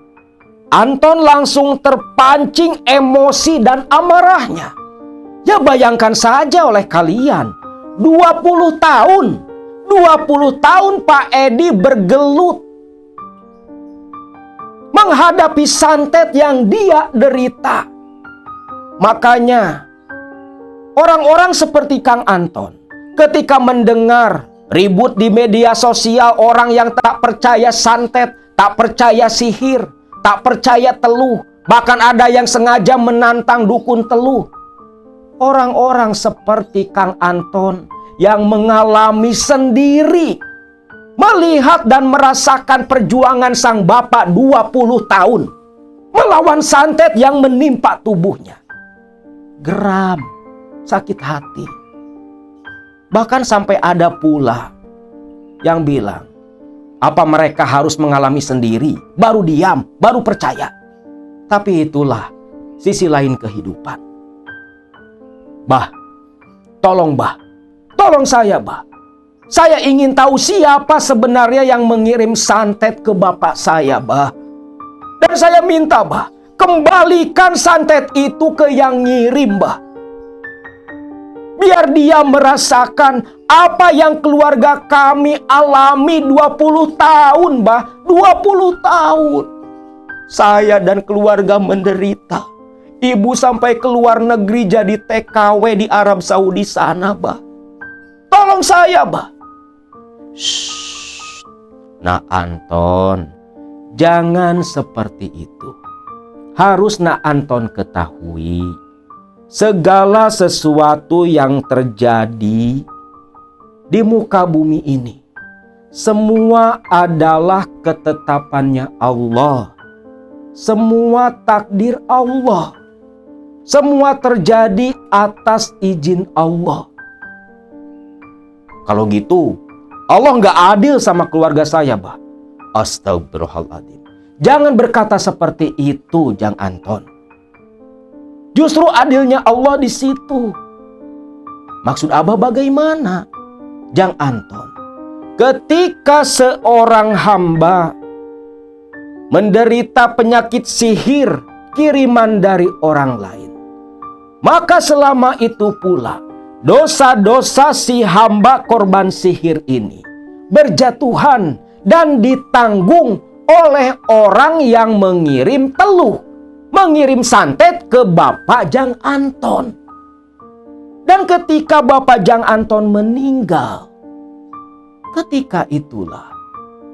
Anton langsung terpancing emosi dan amarahnya. Ya bayangkan saja oleh kalian, 20 tahun Pak Edi bergelut menghadapi santet yang dia derita. Makanya orang-orang seperti Kang Anton ketika mendengar ribut di media sosial orang yang tak percaya santet, tak percaya sihir, tak percaya teluh, bahkan ada yang sengaja menantang dukun teluh. Orang-orang seperti Kang Anton yang mengalami sendiri, melihat dan merasakan perjuangan sang bapak 20 tahun melawan santet yang menimpa tubuhnya. Geram, sakit hati. Bahkan sampai ada pula yang bilang, apa mereka harus mengalami sendiri, baru diam, baru percaya. Tapi itulah sisi lain kehidupan. Bah, tolong saya, Bah. Saya ingin tahu siapa sebenarnya yang mengirim santet ke bapak saya, Bah. Dan saya minta, Bah, kembalikan santet itu ke yang ngirim, Bah. Biar dia merasakan apa yang keluarga kami alami 20 tahun, Bah. 20 tahun. Saya dan keluarga menderita. Ibu sampai keluar negeri jadi TKW di Arab Saudi sana, Bah. Tolong saya, Bah. Shh. Nah, Anton, jangan seperti itu. Harus Nak Anton ketahui, segala sesuatu yang terjadi di muka bumi ini, semua adalah ketetapannya Allah. Semua takdir Allah. Semua terjadi atas izin Allah. Kalau gitu, Allah nggak adil sama keluarga saya, Bah. Astagfirullahaladzim. Jangan berkata seperti itu, Jang Anton. Justru adilnya Allah di situ. Maksud Abah bagaimana, Jang Anton? Ketika seorang hamba menderita penyakit sihir kiriman dari orang lain, maka selama itu pula dosa-dosa si hamba korban sihir ini berjatuhan dan ditanggung oleh orang yang mengirim teluh, mengirim santet ke Bapak Jang Anton. Dan ketika Bapak Jang Anton meninggal, ketika itulah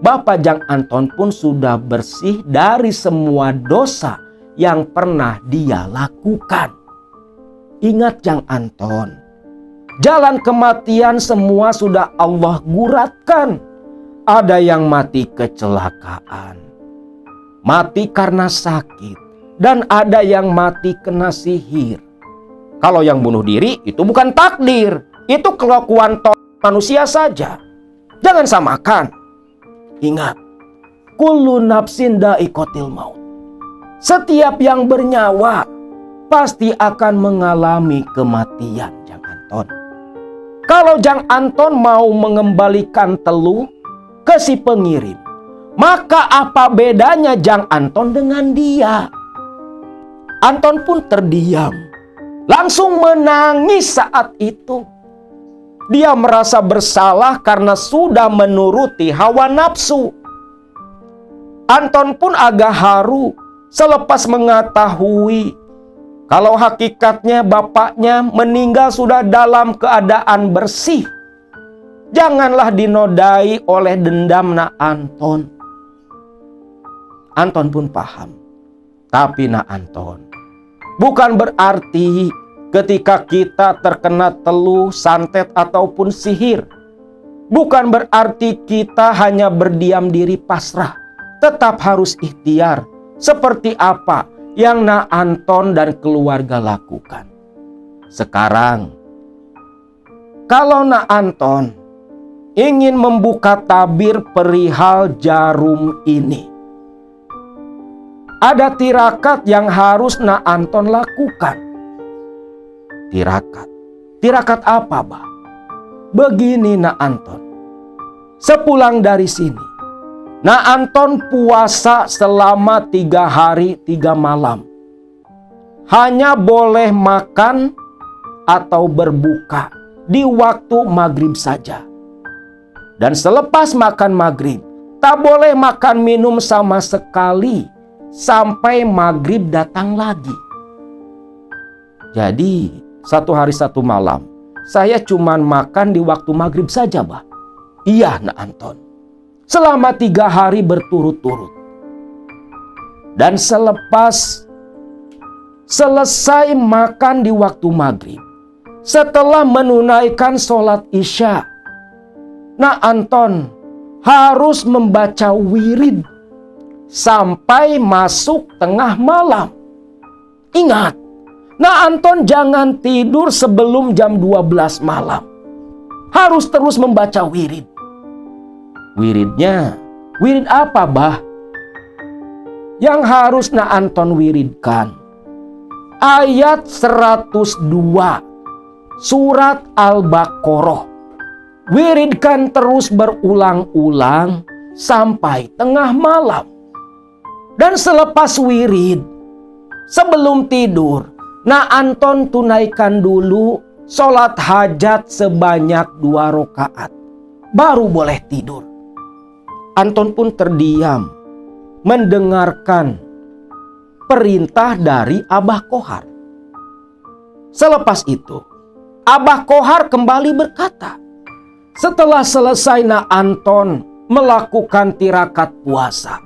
Bapak Jang Anton pun sudah bersih dari semua dosa yang pernah dia lakukan. Ingat Jang Anton, jalan kematian semua sudah Allah guratkan. Ada yang mati kecelakaan, mati karena sakit, dan ada yang mati kena sihir. Kalau yang bunuh diri itu bukan takdir, itu kelakuan manusia saja. Jangan samakan. Ingat, kullu nafsin dha'iqatul maut. Setiap yang bernyawa pasti akan mengalami kematian, Jang Anton. Kalau Jang Anton mau mengembalikan teluh ke si pengirim, maka apa bedanya Jang Anton dengan dia? Anton pun terdiam. langsung menangis saat itu. Dia merasa bersalah karena sudah menuruti hawa nafsu. Anton pun agak haru selepas mengetahui kalau hakikatnya bapaknya meninggal sudah dalam keadaan bersih. Janganlah dinodai oleh dendam nak Anton. Anton pun paham. Tapi nak Anton, bukan berarti ketika kita terkena teluh, santet ataupun sihir, bukan berarti kita hanya berdiam diri pasrah. Tetap harus ikhtiar seperti apa yang nak Anton dan keluarga lakukan. Sekarang, kalau nak Anton ingin membuka tabir perihal jarum ini, ada tirakat yang harus nak Anton lakukan. Tirakat? Tirakat apa, Bah? Begini nak Anton. Sepulang dari sini, nak Anton puasa selama 3 hari 3 malam. Hanya boleh makan atau berbuka di waktu maghrib saja. Dan selepas makan maghrib, tak boleh makan minum sama sekali sampai maghrib datang lagi. Jadi 1 hari 1 malam saya cuman makan di waktu maghrib saja, Bah. Iya nak Anton, selama 3 hari berturut-turut. Dan selesai makan di waktu maghrib, setelah menunaikan sholat isya, nak Anton harus membaca wirid sampai masuk tengah malam. Ingat, nak Anton jangan tidur sebelum jam 12 malam. Harus terus membaca wirid. Wiridnya, wirid apa, Bah? Yang harus nak Anton wiridkan ayat 102 surat Al-Baqarah. Wiridkan terus berulang-ulang sampai tengah malam. Dan selepas wirid, sebelum tidur, nak Anton tunaikan dulu sholat hajat sebanyak 2 rakaat. Baru boleh tidur. Anton pun terdiam mendengarkan perintah dari Abah Kohar. Selepas itu, Abah Kohar kembali berkata, setelah selesai nak Anton melakukan tirakat puasa,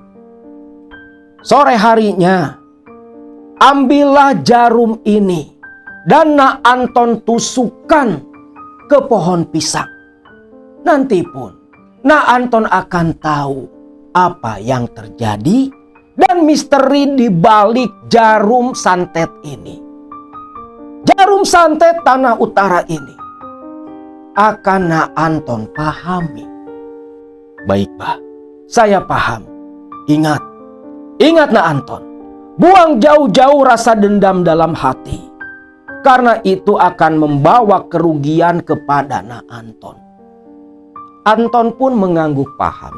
sore harinya, ambillah jarum ini dan nak Anton tusukkan ke pohon pisang. Nanti pun nak Anton akan tahu apa yang terjadi dan misteri di balik jarum santet ini. Jarum santet tanah utara ini akan nak Anton pahami. Baik, Bah, saya paham. Ingat nak Anton, buang jauh-jauh rasa dendam dalam hati. Karena itu akan membawa kerugian kepada nak Anton. Anton pun mengangguk paham.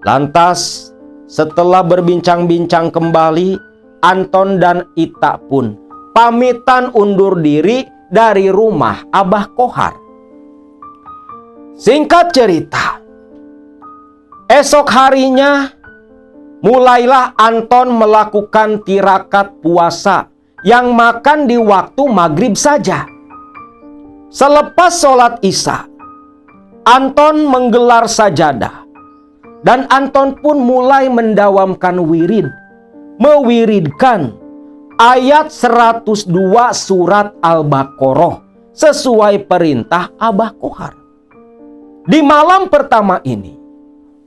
Lantas setelah berbincang-bincang kembali, Anton dan Ita pun pamitan undur diri dari rumah Abah Kohar. Singkat cerita, esok harinya mulailah Anton melakukan tirakat puasa yang makan di waktu maghrib saja. Selepas sholat isya, Anton menggelar sajadah. Dan Anton pun mulai mendawamkan wirid. Mewiridkan ayat 102 surat Al-Baqarah sesuai perintah Abah Kohar. Di malam pertama ini,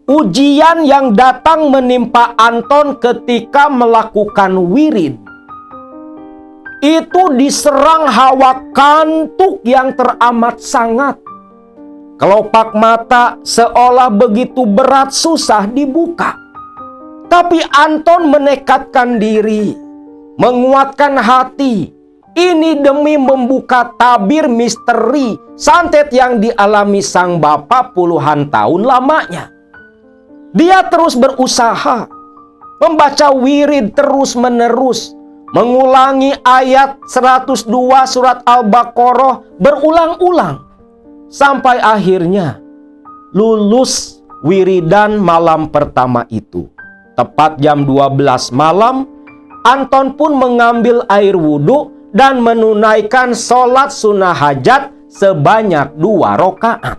ujian yang datang menimpa Anton ketika melakukan wirid itu diserang hawa kantuk yang teramat sangat. Kelopak mata seolah begitu berat susah dibuka. Tapi Anton menekadkan diri, menguatkan hati. Ini demi membuka tabir misteri santet yang dialami sang bapak puluhan tahun lamanya. Dia terus berusaha membaca wirid terus-menerus, mengulangi ayat 102 surat Al-Baqarah berulang-ulang sampai akhirnya lulus wiridan malam pertama itu. Tepat jam 12 malam, Anton pun mengambil air wudhu dan menunaikan sholat sunnah hajat sebanyak 2 rakaat.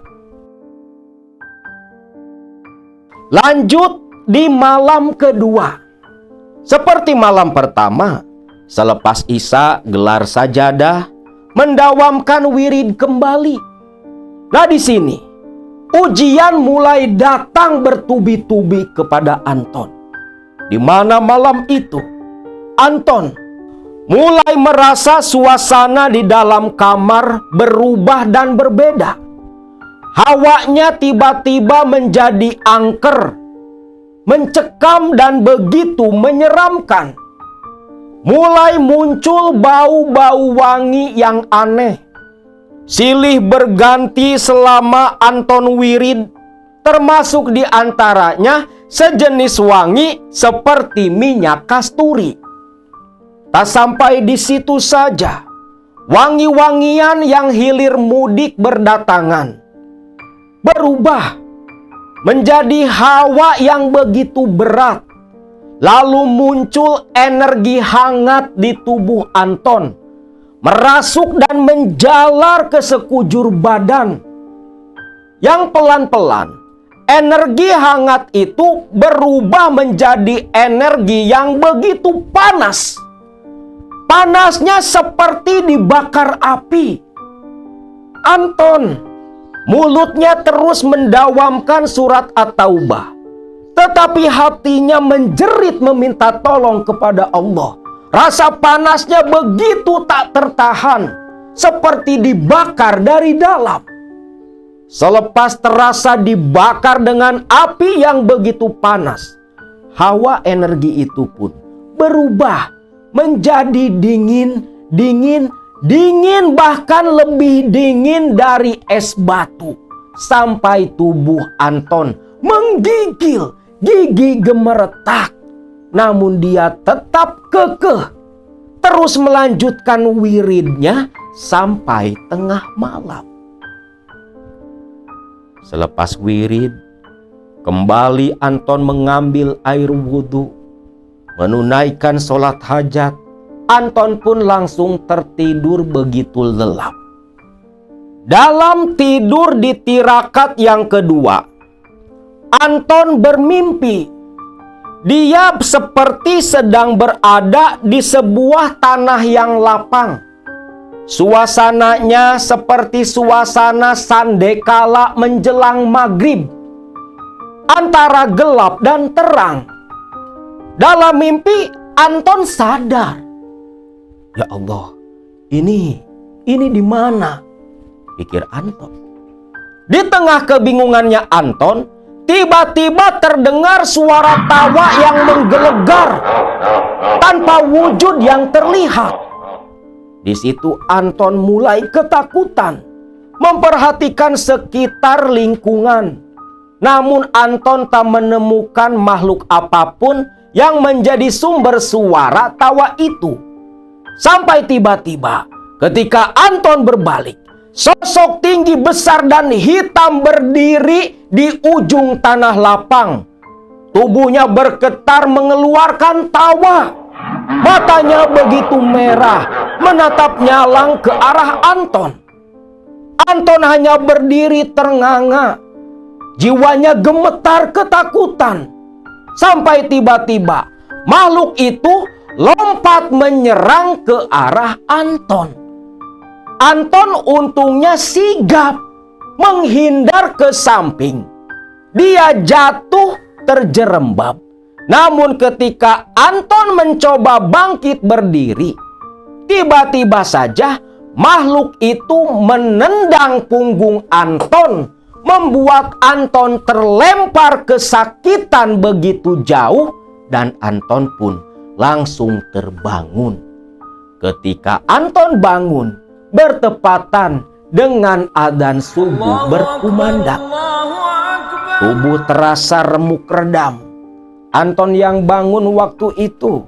Lanjut di malam kedua. Seperti malam pertama, selepas Isya gelar sajadah, mendawamkan wirid kembali. Nah di sini, ujian mulai datang bertubi-tubi kepada Anton. Di mana malam itu, Anton mulai merasa suasana di dalam kamar berubah dan berbeda. Hawanya tiba-tiba menjadi angker, mencekam dan begitu menyeramkan. Mulai muncul bau-bau wangi yang aneh. Silih berganti selama Anton wirid, termasuk di antaranya sejenis wangi seperti minyak kasturi. Tak sampai di situ saja, wangi-wangian yang hilir mudik berdatangan berubah menjadi hawa yang begitu berat. Lalu muncul energi hangat di tubuh Anton, merasuk dan menjalar ke sekujur badan. Yang pelan-pelan, energi hangat itu berubah menjadi energi yang begitu panas. Panasnya seperti dibakar api. Anton mulutnya terus mendawamkan surat At-Taubah, tetapi hatinya menjerit meminta tolong kepada Allah. Rasa panasnya begitu tak tertahan, seperti dibakar dari dalam. Selepas terasa dibakar dengan api yang begitu panas, hawa energi itu pun berubah menjadi dingin, bahkan lebih dingin dari es batu. Sampai tubuh Anton menggigil, gigi gemeretak. Namun dia tetap kekeh, terus melanjutkan wiridnya sampai tengah malam. Selepas wirid, kembali Anton mengambil air wudhu, menunaikan sholat hajat. Anton pun langsung tertidur begitu lelap. Dalam tidur di tirakat yang kedua, Anton bermimpi. Dia seperti sedang berada di sebuah tanah yang lapang. Suasananya seperti suasana sandekala menjelang maghrib, antara gelap dan terang. Dalam mimpi, Anton sadar, ya Allah, ini di mana? Pikir Anton. Di tengah kebingungannya Anton, tiba-tiba terdengar suara tawa yang menggelegar tanpa wujud yang terlihat. Di situ Anton mulai ketakutan, memperhatikan sekitar lingkungan. Namun Anton tak menemukan makhluk apapun yang menjadi sumber suara tawa itu. Sampai tiba-tiba ketika Anton berbalik, sosok tinggi besar dan hitam berdiri di ujung tanah lapang. Tubuhnya bergetar mengeluarkan tawa. Matanya begitu merah, menatap nyalang ke arah Anton. Anton hanya berdiri ternganga. Jiwanya gemetar ketakutan. Sampai tiba-tiba makhluk itu lompat menyerang ke arah Anton. Anton untungnya sigap menghindar ke samping. Dia jatuh terjerembab. Namun ketika Anton mencoba bangkit berdiri, tiba-tiba saja makhluk itu menendang punggung Anton, membuat Anton terlempar kesakitan begitu jauh dan Anton pun langsung terbangun. Ketika Anton bangun, bertepatan dengan adzan subuh berkumandang. Tubuh terasa remuk redam. Anton yang bangun waktu itu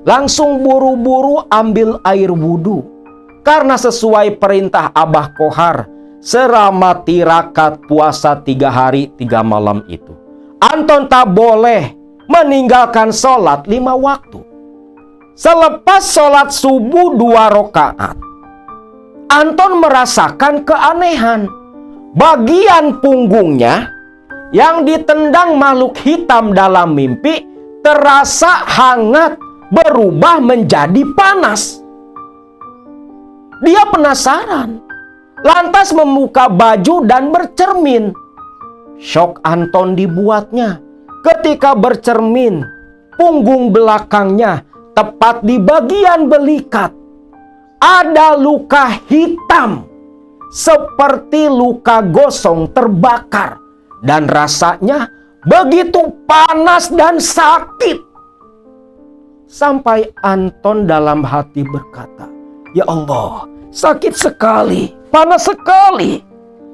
langsung buru-buru ambil air wudhu. Karena sesuai perintah Abah Kohar, selama tirakat puasa 3 hari 3 malam itu, Anton tak boleh meninggalkan sholat 5 waktu. Selepas sholat subuh 2 rakaat, Anton merasakan keanehan. Bagian punggungnya yang ditendang makhluk hitam dalam mimpi terasa hangat, berubah menjadi panas. Dia penasaran, lantas membuka baju dan bercermin. Syok Anton dibuatnya. Ketika bercermin, punggung belakangnya, tepat di bagian belikat, ada luka hitam seperti luka gosong terbakar, dan rasanya begitu panas dan sakit. Sampai Anton dalam hati berkata, "Ya Allah, sakit sekali, panas sekali.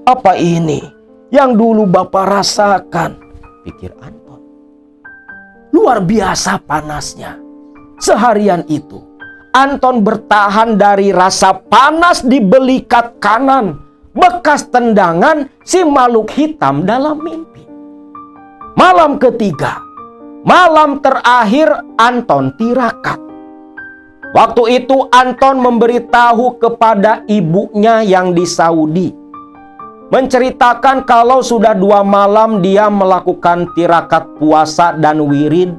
Apa ini yang dulu Bapak rasakan?" pikir Anton. Luar biasa panasnya. Seharian itu Anton bertahan dari rasa panas di belikat kanan, bekas tendangan si makhluk hitam dalam mimpi. Malam ketiga, malam terakhir Anton tirakat. Waktu itu Anton memberitahu kepada ibunya yang di Saudi, menceritakan kalau sudah 2 malam dia melakukan tirakat puasa dan wirid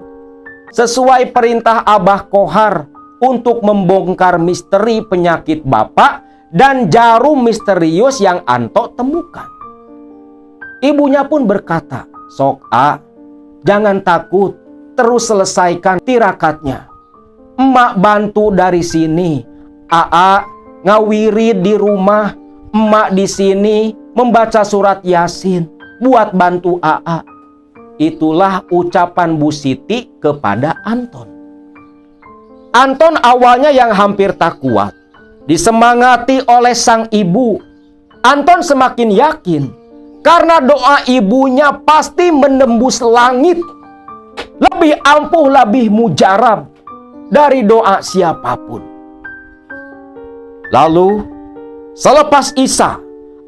sesuai perintah Abah Kohar untuk membongkar misteri penyakit Bapak dan jarum misterius yang Anto temukan. Ibunya pun berkata, "Sok A, jangan takut, terus selesaikan tirakatnya. Emak bantu dari sini. Aa ngawirid di rumah, emak di sini membaca surat Yasin buat bantu Aa." Itulah ucapan Bu Siti kepada Anton. Anton awalnya yang hampir tak kuat, disemangati oleh sang ibu. Anton semakin yakin karena doa ibunya pasti menembus langit, lebih ampuh, lebih mujarab dari doa siapapun. Lalu selepas Isya,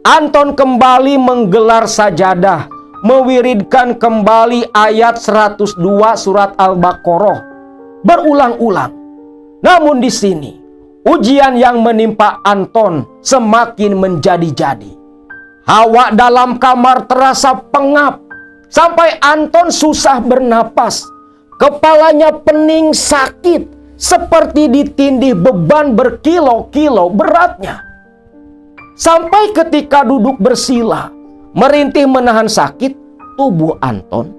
Anton kembali menggelar sajadah, mewiridkan kembali ayat 102 surat Al-Baqarah berulang-ulang. Namun di sini, ujian yang menimpa Anton semakin menjadi-jadi. Hawa dalam kamar terasa pengap, sampai Anton susah bernapas. Kepalanya pening sakit, seperti ditindih beban berkilo-kilo beratnya. Sampai ketika duduk bersila, merintih menahan sakit, tubuh Anton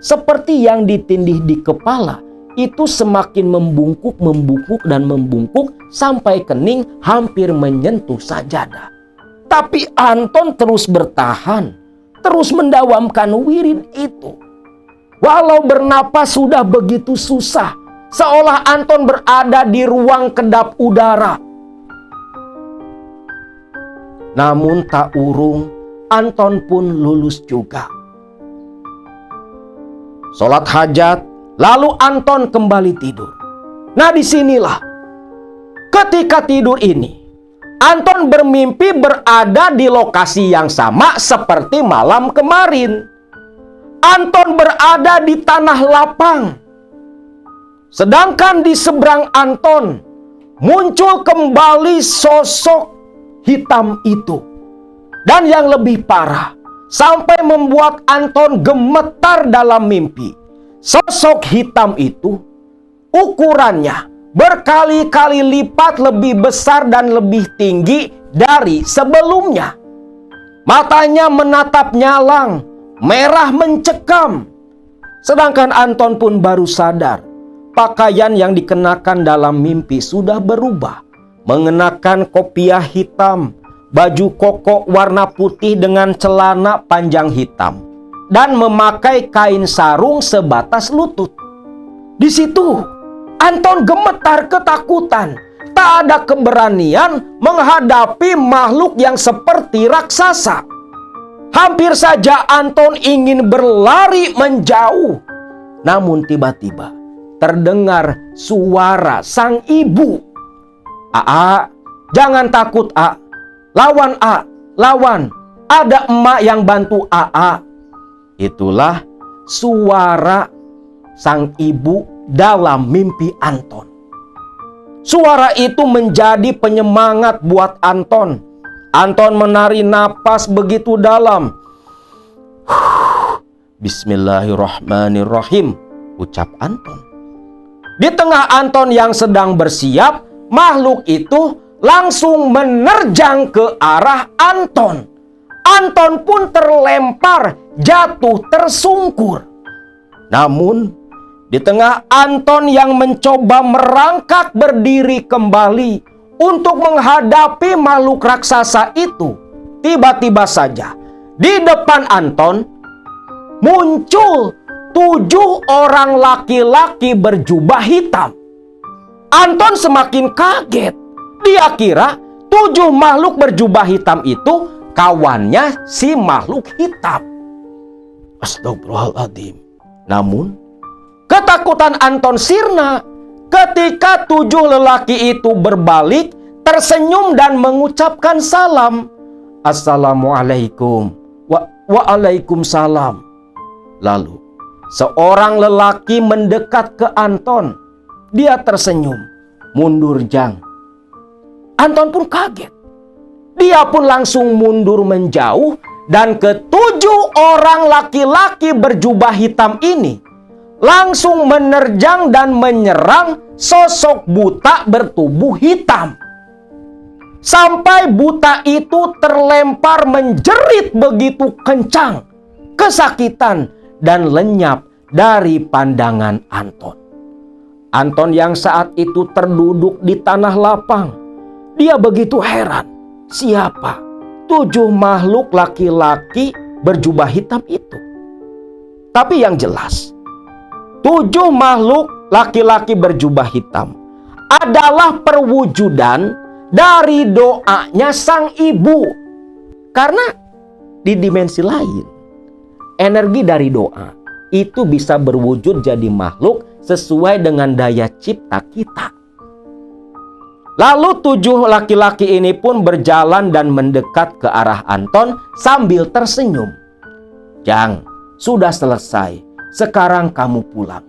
seperti yang ditindih di kepala, itu semakin membungkuk dan membungkuk sampai kening hampir menyentuh sajadah. Tapi Anton terus bertahan, terus mendawamkan wirid itu. Walau bernapas sudah begitu susah, seolah Anton berada di ruang kedap udara. Namun tak urung, Anton pun lulus juga. Sholat hajat, lalu Anton kembali tidur. Nah, disinilah ketika tidur ini, Anton bermimpi berada di lokasi yang sama seperti malam kemarin. Anton berada di tanah lapang. Sedangkan di seberang Anton muncul kembali sosok hitam itu. Dan yang lebih parah, sampai membuat Anton gemetar dalam mimpi. Sosok hitam itu ukurannya berkali-kali lipat lebih besar dan lebih tinggi dari sebelumnya. Matanya menatap nyalang, merah mencekam. Sedangkan Anton pun baru sadar, pakaian yang dikenakan dalam mimpi sudah berubah. Mengenakan kopiah hitam, baju koko warna putih dengan celana panjang hitam, dan memakai kain sarung sebatas lutut. Di situ Anton gemetar ketakutan. Tak ada keberanian menghadapi makhluk yang seperti raksasa. Hampir saja Anton ingin berlari menjauh. Namun tiba-tiba terdengar suara sang ibu. "A, jangan takut, A. Lawan, A. Lawan. Ada emak yang bantu A." Itulah suara sang ibu dalam mimpi Anton. Suara itu menjadi penyemangat buat Anton. Anton menarik napas begitu dalam. "Bismillahirrahmanirrahim," ucap Anton. Di tengah Anton yang sedang bersiap, makhluk itu langsung menerjang ke arah Anton. Anton pun terlempar, jatuh tersungkur. Namun, di tengah Anton yang mencoba merangkak berdiri kembali untuk menghadapi makhluk raksasa itu, tiba-tiba saja di depan Anton muncul 7 orang laki-laki berjubah hitam. Anton semakin kaget. Dia kira 7 makhluk berjubah hitam itu kawannya si makhluk hitam. Astagfirullahaladzim. Namun, ketakutan Anton sirna ketika 7 lelaki itu berbalik, tersenyum dan mengucapkan salam. "Assalamualaikum." Waalaikumsalam. Lalu, seorang lelaki mendekat ke Anton. Dia tersenyum, mundur jang. Anton pun kaget. Dia pun langsung mundur menjauh, dan ke-7 orang laki-laki berjubah hitam ini langsung menerjang dan menyerang sosok buta bertubuh hitam. Sampai buta itu terlempar menjerit begitu kencang, kesakitan dan lenyap dari pandangan Anton. Anton yang saat itu terduduk di tanah lapang. Dia begitu heran. Siapa 7 makhluk laki-laki berjubah hitam itu? Tapi yang jelas, 7 makhluk laki-laki berjubah hitam adalah perwujudan dari doanya sang ibu. Karena di dimensi lain, energi dari doa itu bisa berwujud jadi makhluk sesuai dengan daya cipta kita. Lalu 7 laki-laki ini pun berjalan dan mendekat ke arah Anton sambil tersenyum. "Jang, sudah selesai. Sekarang kamu pulang."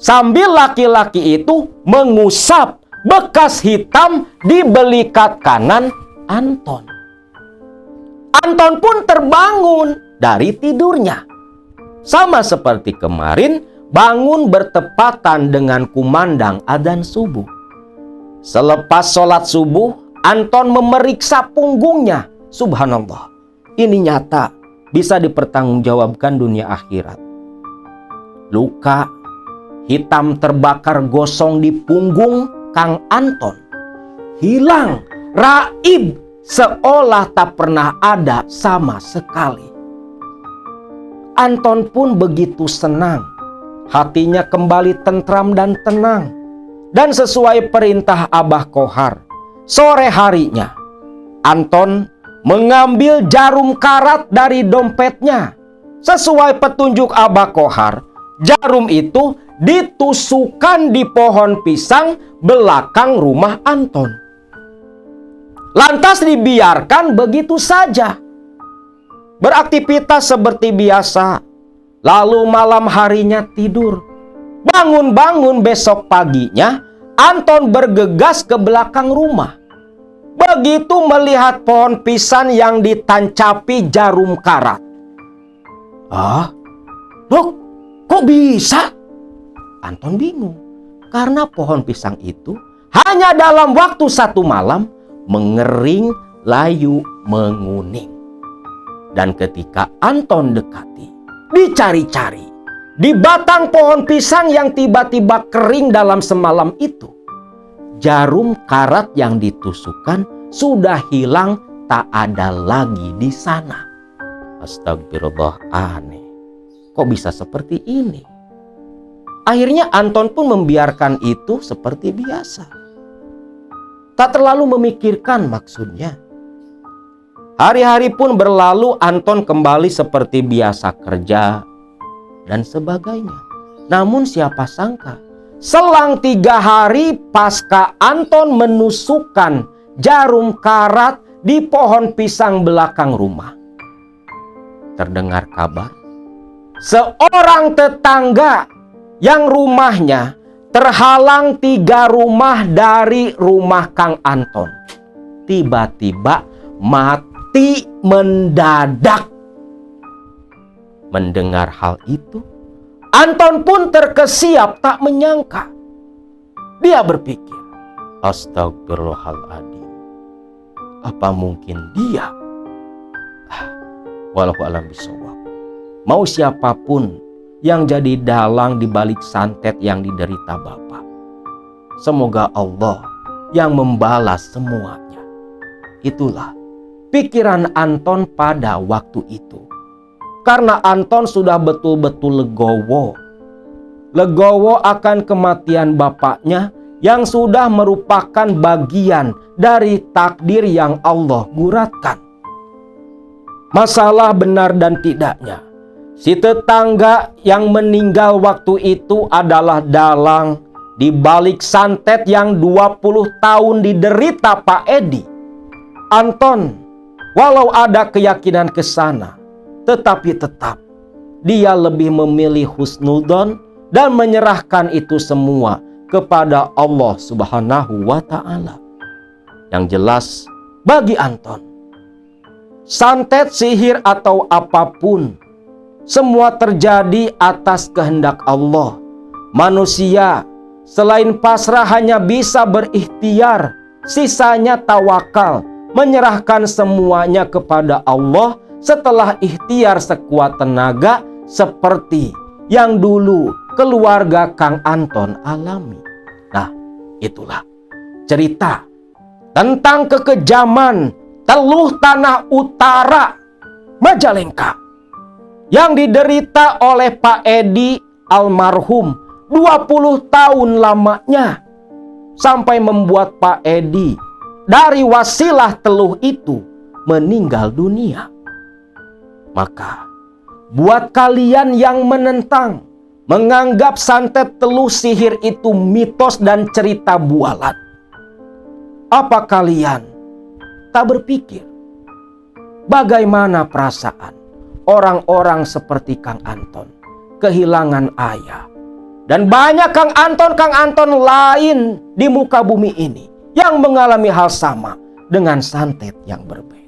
Sambil laki-laki itu mengusap bekas hitam di belikat kanan Anton. Anton pun terbangun dari tidurnya. Sama seperti kemarin, bangun bertepatan dengan kumandang adzan subuh. Selepas sholat subuh, Anton memeriksa punggungnya. Subhanallah, ini nyata bisa dipertanggungjawabkan dunia akhirat. Luka hitam terbakar gosong di punggung Kang Anton hilang, raib, seolah tak pernah ada sama sekali. Anton pun begitu senang. Hatinya kembali tentram dan tenang. Dan sesuai perintah Abah Kohar, sore harinya Anton mengambil jarum karat dari dompetnya. Sesuai petunjuk Abah Kohar, jarum itu ditusukkan di pohon pisang belakang rumah Anton. Lantas dibiarkan begitu saja, beraktivitas seperti biasa. Lalu malam harinya tidur. Bangun-bangun besok paginya, Anton bergegas ke belakang rumah. Begitu melihat pohon pisang yang ditancapi jarum karat. Dok, kok bisa? Anton bingung. Karena pohon pisang itu hanya dalam waktu 1 malam mengering, layu, menguning. Dan ketika Anton dekati, dicari-cari, di batang pohon pisang yang tiba-tiba kering dalam semalam itu, jarum karat yang ditusukkan sudah hilang, tak ada lagi di sana. Astagfirullah, aneh. Kok bisa seperti ini? Akhirnya Anton pun membiarkan itu seperti biasa. Tak terlalu memikirkan maksudnya. Hari-hari pun berlalu, Anton kembali seperti biasa kerja dan sebagainya. Namun siapa sangka Selang 3 hari pasca Anton menusukkan jarum karat di pohon pisang belakang rumah, terdengar kabar seorang tetangga yang rumahnya terhalang 3 rumah dari rumah Kang Anton tiba-tiba mati mendadak. Mendengar hal itu, Anton pun terkesiap tak menyangka. Dia berpikir, astagfirullahaladzim, apa mungkin dia? Wallahu a'lam bishawab. Mau siapapun yang jadi dalang di balik santet yang diderita Bapak, semoga Allah yang membalas semuanya. Itulah pikiran Anton pada waktu itu. Karena Anton sudah betul-betul legowo. Legowo akan kematian bapaknya yang sudah merupakan bagian dari takdir yang Allah guratkan. Masalah benar dan tidaknya, si tetangga yang meninggal waktu itu adalah dalang di balik santet yang 20 tahun diderita Pak Edi. Anton, walau ada keyakinan ke sana, tetapi tetap dia lebih memilih husnudzon dan menyerahkan itu semua kepada Allah Subhanahu wa Ta'ala. Yang jelas bagi Anton, santet, sihir atau apapun, semua terjadi atas kehendak Allah. Manusia selain pasrah hanya bisa berikhtiar, sisanya tawakal, menyerahkan semuanya kepada Allah setelah ikhtiar sekuat tenaga seperti yang dulu keluarga Kang Anton alami. Nah, itulah cerita tentang kekejaman Teluh Tanah Utara Majalengka yang diderita oleh Pak Edi almarhum 20 tahun lamanya, sampai membuat Pak Edi dari wasilah teluh itu meninggal dunia. Maka buat kalian yang menentang, menganggap santet teluh sihir itu mitos dan cerita bualan, apa kalian tak berpikir bagaimana perasaan orang-orang seperti Kang Anton kehilangan ayah, dan banyak Kang Anton lain di muka bumi ini yang mengalami hal sama dengan santet yang berbeda?